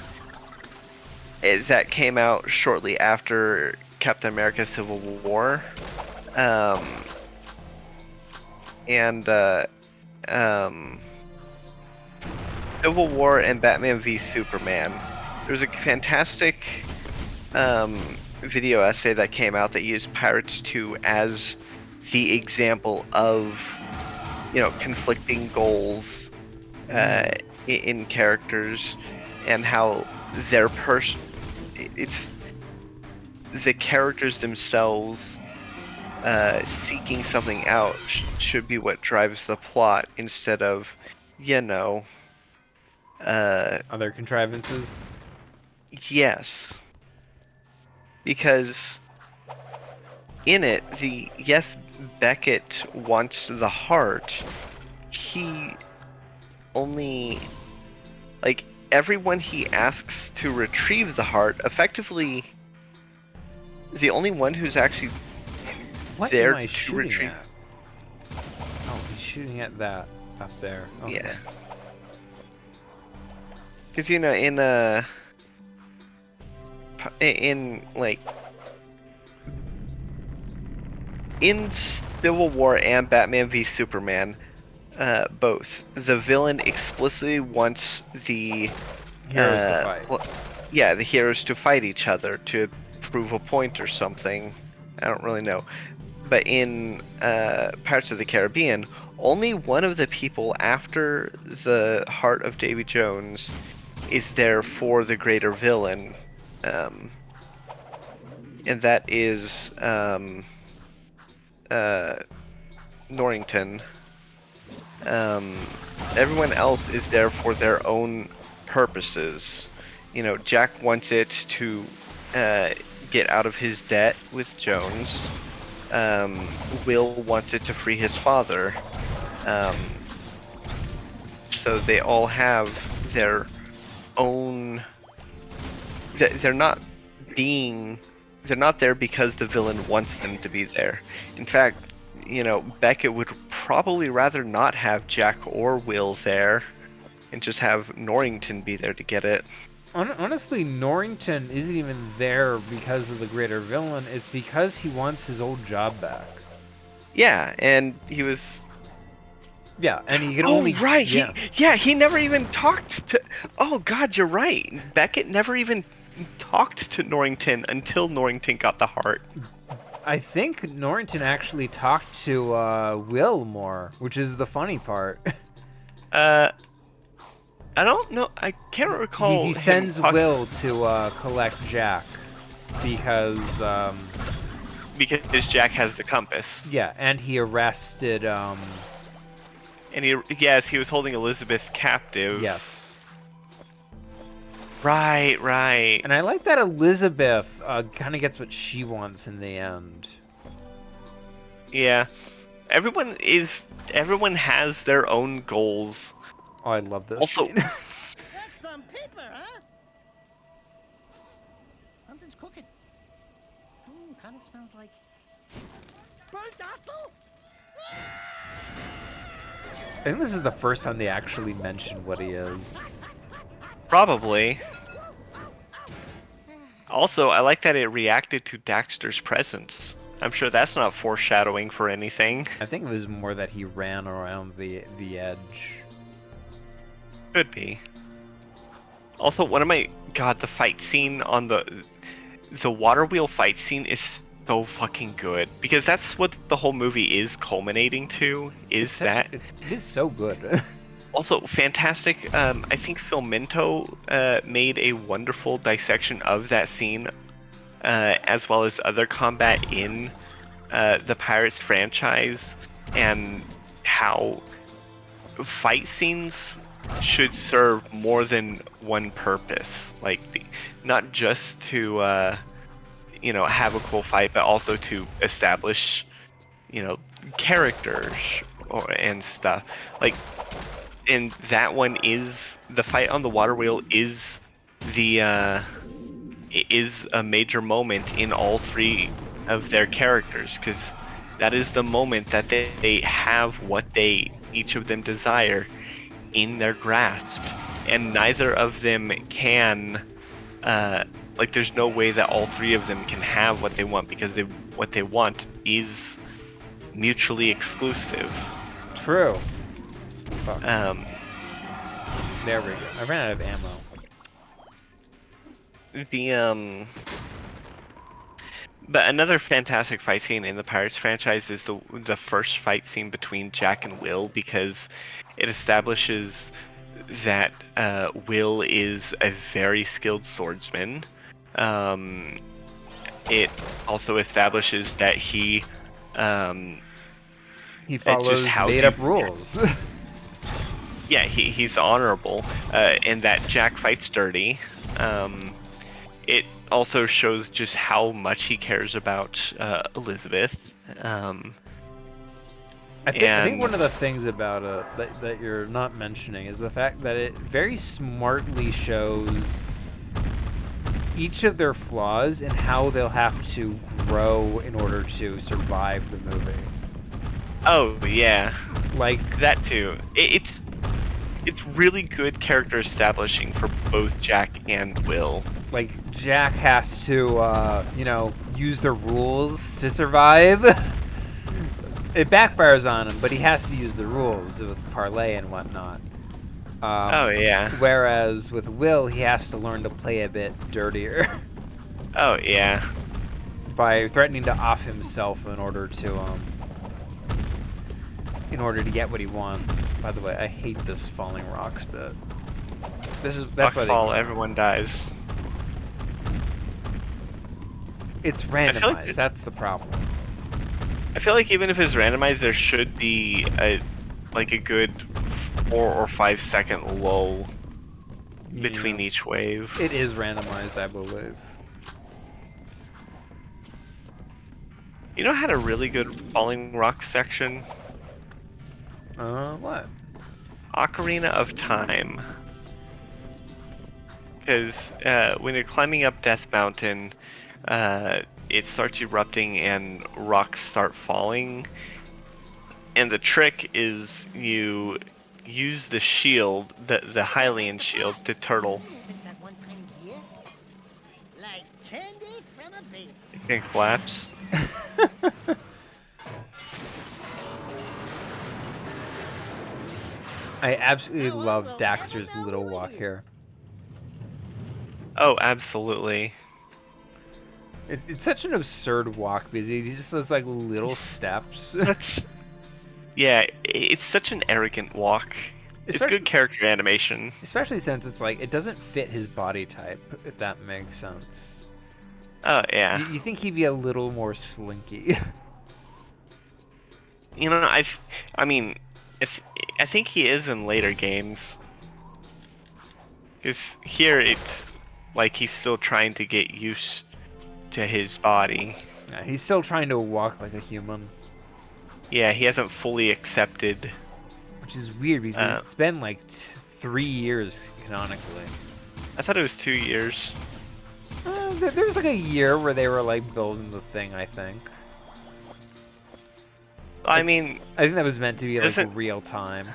that came out shortly after Captain America: Civil War, Civil War and Batman v Superman. There's a fantastic video essay that came out that used Pirates 2 as the example of, conflicting goals in characters, and how it's the characters themselves seeking something out should be what drives the plot, instead of, Other contrivances? Yes. Because in it, Beckett wants the heart. He only, everyone he asks to retrieve the heart, effectively, the only one who's actually there to retrieve. At? Oh, he's shooting at that up there. Okay. Yeah. Because in Civil War and Batman v Superman, both, the villain explicitly wants the heroes to fight. The heroes to fight each other to prove a point or something. I don't really know. But in Pirates of the Caribbean, only one of the people after the heart of Davy Jones is there for the greater villain, and that is Norrington. Everyone else is there for their own purposes. Jack wants it to get out of his debt with Jones. Will wants it to free his father. So they all have their own. They're not there because the villain wants them to be there. In fact, Beckett would probably rather not have Jack or Will there, and just have Norrington be there to get it. Honestly, Norrington isn't even there because of the greater villain. It's because he wants his old job back. Yeah, and he was. Yeah, and he can only. Oh, right. Yeah. He never even talked to. Oh God, you're right. Beckett never even talked to Norrington until Norrington got the heart. I think Norrington actually talked to Will more, which is the funny part. I don't know. I can't recall. He sends Will to collect Jack because Jack has the compass. Yeah, and he arrested. And he was holding Elizabeth captive. Yes. Right. And I like that Elizabeth kind of gets what she wants in the end. Yeah. Everyone has their own goals. Oh, I love this. Also, That's some paper, huh? Something's cooking. Ooh, kind of smells like burnt Atzel. I think this is the first time they actually mention what he is. Probably. Also, I like that it reacted to Daxter's presence. I'm sure that's not foreshadowing for anything. I think it was more that he ran around the edge. Could be. Also, the fight scene on the water wheel fight scene is so fucking good, because that's what the whole movie is culminating to. It is so good. Also, fantastic. I think Phil Minto made a wonderful dissection of that scene, as well as other combat in the Pirates franchise, and how fight scenes should serve more than one purpose. Not just to have a cool fight, but also to establish characters and stuff. And that one is the fight on the water wheel is a major moment in all three of their characters, because that is the moment that they have what they each of them desire in their grasp, and neither of them can like there's no way that all three of them can have what they want, because what they want is mutually exclusive. True. Fuck. There we go. I ran out of ammo. But another fantastic fight scene in the Pirates franchise is the first fight scene between Jack and Will, because it establishes that Will is a very skilled swordsman. It also establishes that he follows made-up rules. Yeah, he's honorable, and that Jack fights dirty. It also shows just how much he cares about Elizabeth. I think one of the things about that you're not mentioning is the fact that it very smartly shows each of their flaws and how they'll have to grow in order to survive the movie. Oh yeah, like that too. It's really good character establishing for both Jack and Will. Like Jack has to, use the rules to survive. It backfires on him, but he has to use the rules with parlay and whatnot. Oh yeah. Whereas with Will, he has to learn to play a bit dirtier. Oh yeah. By threatening to off himself in order to get what he wants. By the way, I hate this falling rocks bit. That's why fall, everyone dies. It's randomized. That's the problem. I feel like even if it's randomized, there should be a good 4 or 5 second lull between each wave. It is randomized, I believe. You know, had a really good falling rock section. What? Ocarina of Time. Because when you're climbing up Death Mountain, it starts erupting and rocks start falling. And the trick is you use the shield, the Hylian shield, to turtle. Like candy from a baby. It can collapse. I absolutely love Daxter's little walk here. Oh, absolutely. It's such an absurd walk because he just does like little steps. Yeah, it's such an arrogant walk. It's good character animation. Especially since it's like, it doesn't fit his body type, if that makes sense. Oh, yeah. You think he'd be a little more slinky. You know, I think he is in later games. Because here it's like he's still trying to get used to his body. Yeah, he's still trying to walk like a human. Yeah, he hasn't fully accepted. Which is weird because it's been like 3 years canonically. I thought it was 2 years. There was like a year where they were like building the thing, I think. I mean, I think that was meant to be like real time.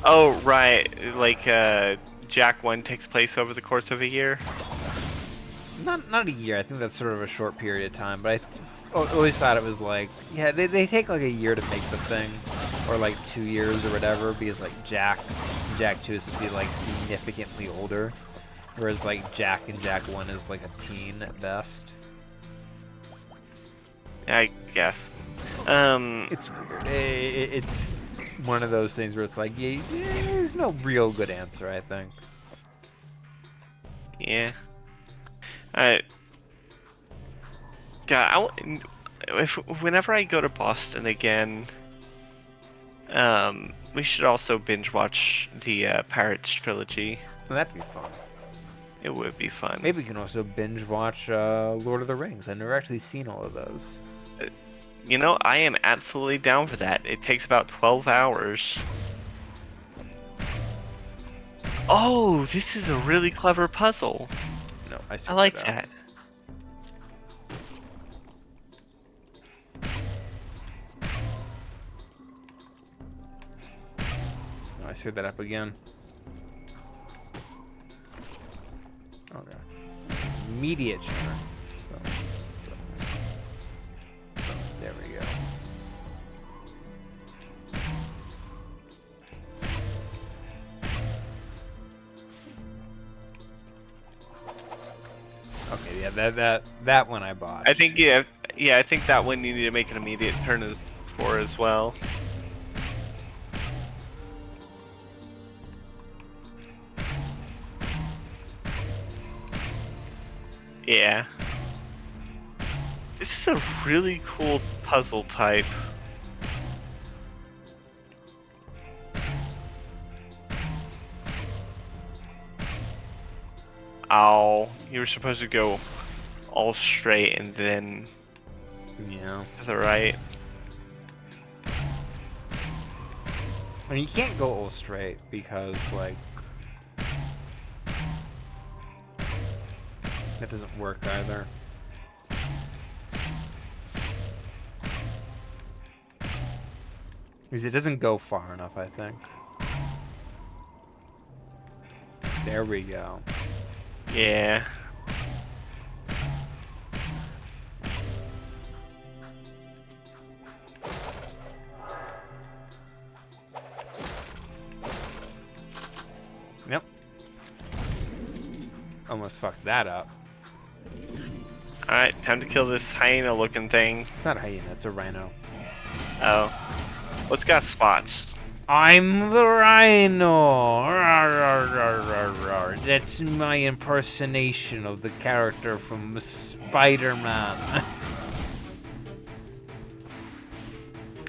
Oh, right. Like, Jack 1 takes place over the course of a year? Not a year. I think that's sort of a short period of time. But I always thought it was like, yeah, they take like a year to make the thing. Or like 2 years or whatever. Because like Jack 2 is to be like significantly older. Whereas like Jack and Jack 1 is like a teen at best. I guess. It's weird. It's one of those things where it's like, yeah, there's no real good answer, I think. Yeah. God, whenever I go to Boston again, we should also binge watch the Pirates trilogy. Well, that'd be fun. It would be fun. Maybe we can also binge watch Lord of the Rings. I've never actually seen all of those. You know, I am absolutely down for that. It takes about 12 hours. Oh, this is a really clever puzzle. No, I like that. I screwed that up again. Okay. Immediate turn. There we go. Okay, yeah, that one I bought. I think I think that one you need to make an immediate turn for as well. Yeah. This is a really cool puzzle type. Oh, you were supposed to go all straight and then Yeah. to the right. I mean, you can't go all straight because, like, that doesn't work either. Because it doesn't go far enough, I think. There we go. Yeah. Yep. Almost fucked that up. Alright, time to kill this hyena looking thing. It's not a hyena, it's a rhino. Oh. Well, it's got spots. I'm the rhino! Rawr, rawr, rawr, rawr, rawr. That's my impersonation of the character from Spider-Man.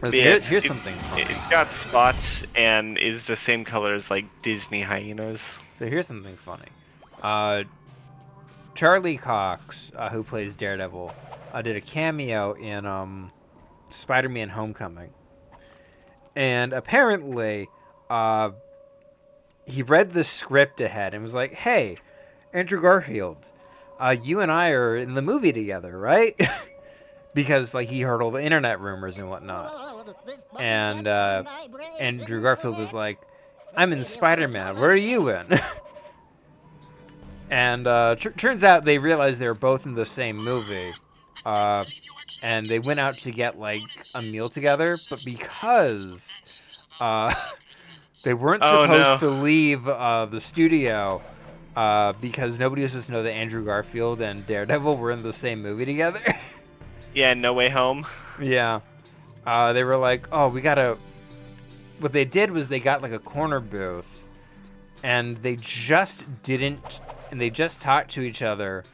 Yeah, Here's something funny. It's got spots and is the same color as like Disney hyenas. So here's something funny. Charlie Cox, who plays Daredevil, did a cameo in Spider-Man: Homecoming, and apparently, he read the script ahead and was like, "Hey, Andrew Garfield, you and I are in the movie together, right?" Because like he heard all the internet rumors and whatnot, and Andrew Garfield was like, "I'm in Spider-Man. Where are you in?" And turns out they realized they were both in the same movie, and they went out to get like a meal together. But because they weren't supposed to leave the studio, because nobody was supposed to know that Andrew Garfield and Daredevil were in the same movie together. Yeah, No Way Home. Yeah. They were like, oh, we gotta... What they did was they got like a corner booth, and they just didn't... And they just talked to each other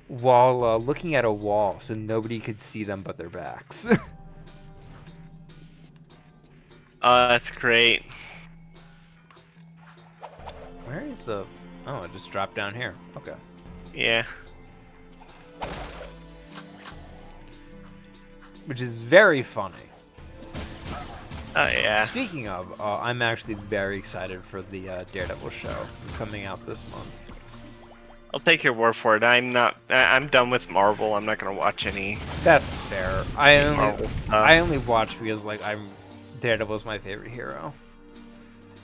while looking at a wall, so nobody could see them but their backs. Oh, that's great. Where is the... Oh, it just dropped down here. Okay. Yeah. Which is very funny. Oh, yeah. Speaking of, I'm actually very excited for the Daredevil show coming out this month. I'll take your word for it. I'm done with Marvel. I'm not gonna watch any. That's fair. I Marvel only watch because like Daredevil's my favorite hero.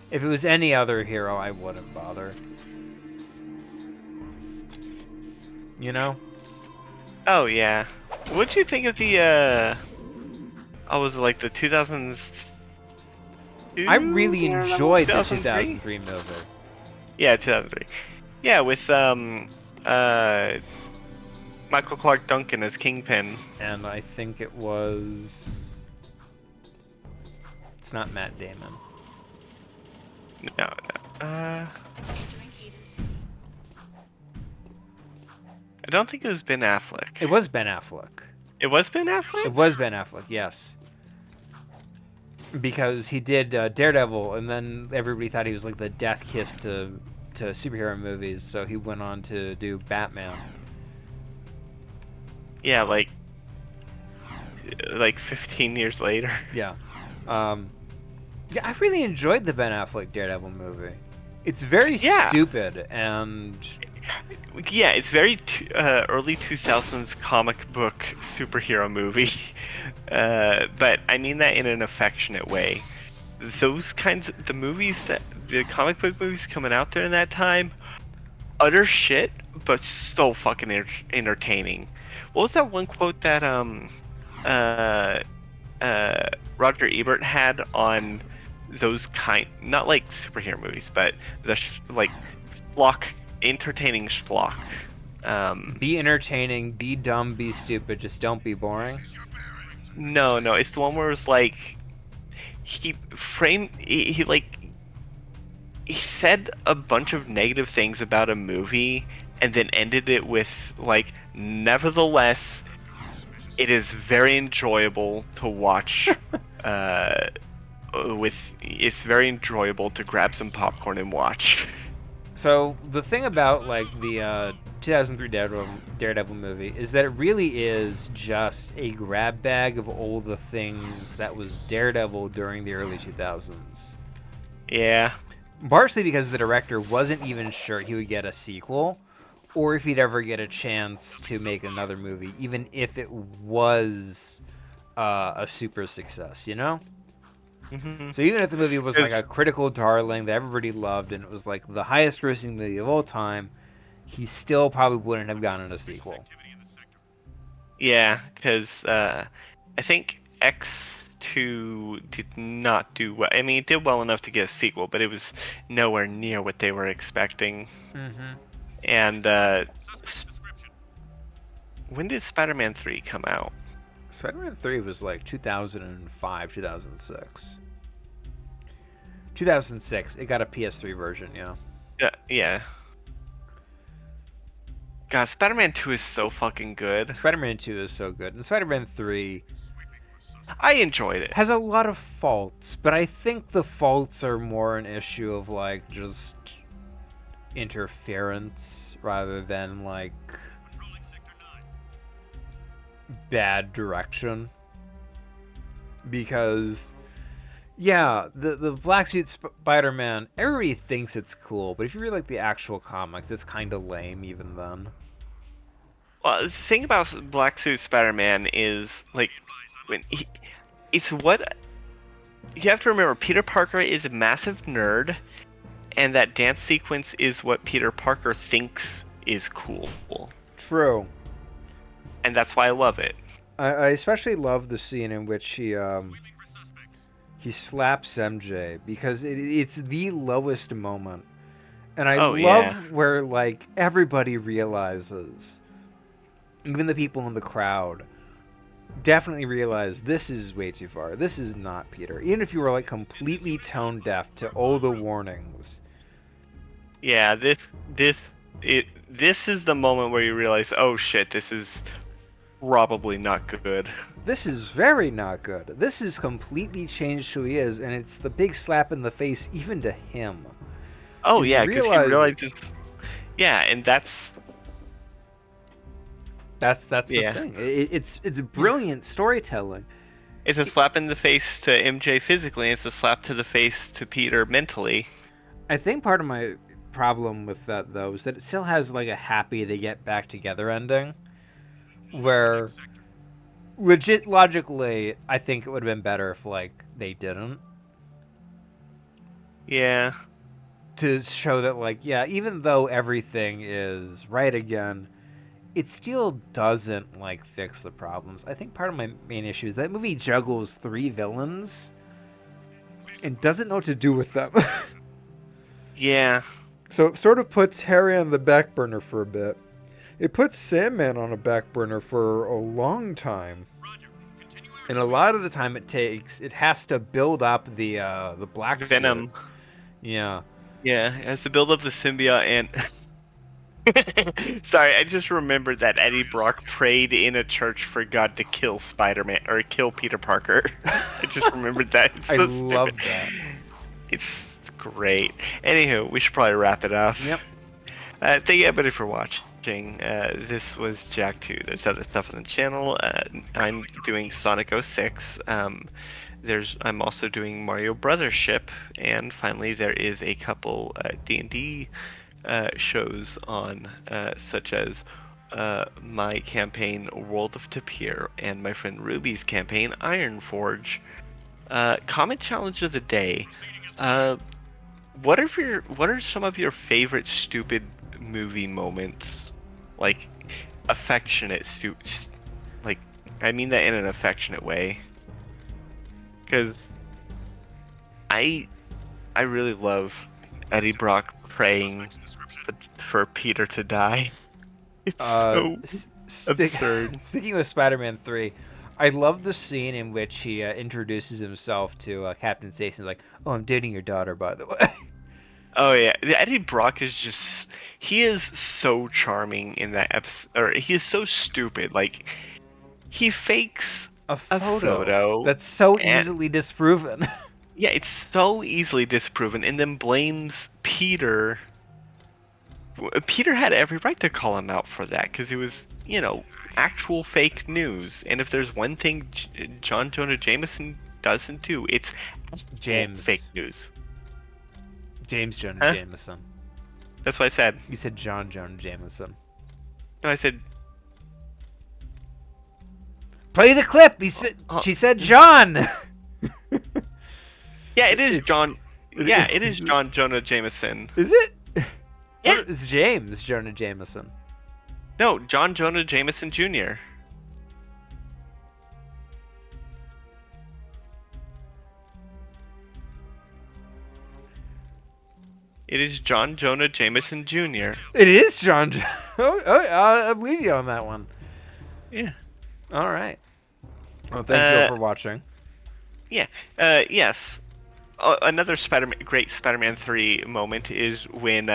If it was any other hero, I wouldn't bother. You know? Oh yeah. What'd you think of the was it like the 2000s? I really enjoyed the 2003? 2003 movie. Yeah, 2003. Yeah, with Michael Clark Duncan as Kingpin. And I think it was... It's not Matt Damon. No. I don't think it was Ben Affleck. It was Ben Affleck. It was Ben Affleck? It was Ben Affleck, yes. Because he did Daredevil, and then everybody thought he was like the death kiss to superhero movies, so he went on to do Batman. Yeah, like 15 years later. Yeah. Yeah, I really enjoyed the Ben Affleck Daredevil movie. It's very stupid, and... Yeah, it's very early 2000s comic book superhero movie. But I mean that in an affectionate way. The movies the comic book movies coming out during that time, utter shit, but so fucking entertaining. What was that one quote that Roger Ebert had on those not like superhero movies, but the like schlock, entertaining schlock. Be entertaining, be dumb, be stupid, just don't be boring. No, it's the one where it's like he said a bunch of negative things about a movie and then ended it with like, nevertheless, it is very enjoyable to watch. It's very enjoyable to grab some popcorn and watch. So the thing about like the 2003 Daredevil movie is that it really is just a grab bag of all the things that was Daredevil during the early 2000s. Yeah. Partially because the director wasn't even sure he would get a sequel, or if he'd ever get a chance to make another movie, even if it was a super success, you know? Mm-hmm. So even if the movie was like a critical darling that everybody loved, and it was like the highest grossing movie of all time, he still probably wouldn't have gotten a sequel. Yeah, because I think X2 did not do well. I mean, it did well enough to get a sequel, but it was nowhere near what they were expecting. Mm-hmm. And when did Spider-Man 3 come out? Spider-Man 3 was like 2005, 2006. 2006. It got a PS3 version, yeah. Yeah. God, Spider-Man 2 is so fucking good. Spider-Man 2 is so good. And Spider-Man 3... I enjoyed it. Has a lot of faults, but I think the faults are more an issue of, like, just interference rather than, like, bad direction. Because, yeah, the Black Suit Spider-Man, everybody thinks it's cool, but if you read, like, the actual comics, it's kind of lame even then. Well, the thing about Black Suit Spider-Man is, like, it's what... You have to remember, Peter Parker is a massive nerd, and that dance sequence is what Peter Parker thinks is cool. True. And that's why I love it. I especially love the scene in which he slaps MJ, because it's the lowest moment. And I love where, like, everybody realizes, even the people in the crowd, definitely realize this is way too far. This is not Peter. Even if you were, like, completely tone deaf to all the warnings. Yeah, this is the moment where you realize, oh shit, this is probably not good. This is very not good. This has completely changed who he is, and it's the big slap in the face even to him. Oh yeah, because he realizes. Yeah, and that's the thing. It's brilliant storytelling. It's a slap in the face to MJ physically, and it's a slap to the face to Peter mentally. I think part of my problem with that, though, is that it still has, like, a happy they get back together ending, where logically, I think it would have been better if, like, they didn't. Yeah. To show that, like, yeah, even though everything is right again, it still doesn't, like, fix the problems. I think part of my main issue is that movie juggles 3 villains and doesn't know what to do with them. Yeah. So it sort of puts Harry on the back burner for a bit. It puts Sandman on a back burner for a long time. And a lot of the time it has to build up the Black Venom. Suit. Yeah. Yeah, it has to build up the symbiote and... Sorry, I just remembered that Eddie Brock prayed in a church for God to kill Spider-Man, or kill Peter Parker. I just remembered that. It's so love that. It's great. Anywho, we should probably wrap it up. Yep. Thank you everybody for watching. This was Jak 2. There's other stuff on the channel. I'm doing Sonic 06. I'm also doing Mario Brothership, and finally there is a couple D&D shows on, such as my campaign World of Tapir and my friend Ruby's campaign Ironforge. Comment challenge of the day. what are some of your favorite stupid movie moments? Like affectionate like I mean that in an affectionate way. Cuz I really love Eddie Brock praying for Peter to die. It's so absurd. Sticking with Spider-Man 3, I love the scene in which he introduces himself to Captain Stacy. Like, "Oh, I'm dating your daughter, by the way." Oh yeah, Eddie Brock is he is so charming in that episode, or he is so stupid. Like, he fakes a photo that's so easily disproven. Yeah, it's so easily disproven, and then blames Peter. Peter had every right to call him out for that, because it was, actual fake news. And if there's one thing John Jonah Jameson doesn't do, it's fake news. James Jonah Jameson. That's what I said. You said John Jonah Jameson. No, I said... Play the clip! She said John! Yeah, it is John... Yeah, it is John Jonah Jameson. Is it? Yeah. It's James Jonah Jameson. No, John Jonah Jameson Jr. It is John Jonah Jameson Jr. It is John. I believe you on that one. Yeah. All right. Well, thank you all for watching. Yeah. Yes. Another great Spider-Man 3 moment is when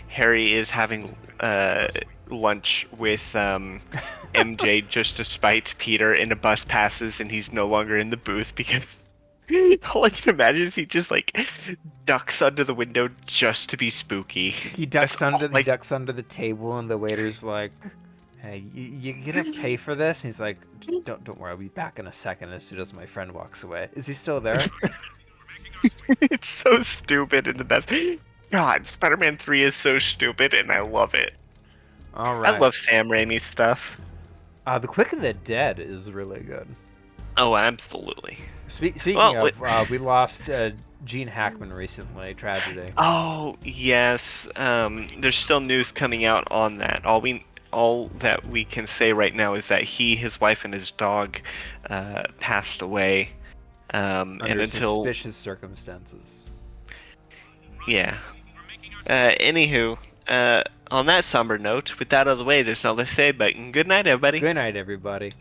Harry is having lunch with MJ just to spite Peter, and a bus passes and he's no longer in the booth because all I can imagine is he just ducks under the window just to be spooky. He ducks under the table, and the waiter's like, "Hey, you gonna pay for this?" And he's like, "Don't worry, I'll be back in a second." As soon as my friend walks away, is he still there? It's so stupid and the best. God, Spider-Man 3 is so stupid, and I love it. All right. I love Sam Raimi's stuff. The Quick and the Dead is really good. Oh, absolutely. Speaking of, we lost Gene Hackman recently. Tragedy. Oh yes. There's still news coming out on that. All that we can say right now is that his wife, and his dog passed away. Under suspicious circumstances. Yeah. Anywho, on that somber note, with that out of the way, there's nothing to say but good night, everybody. Good night, everybody.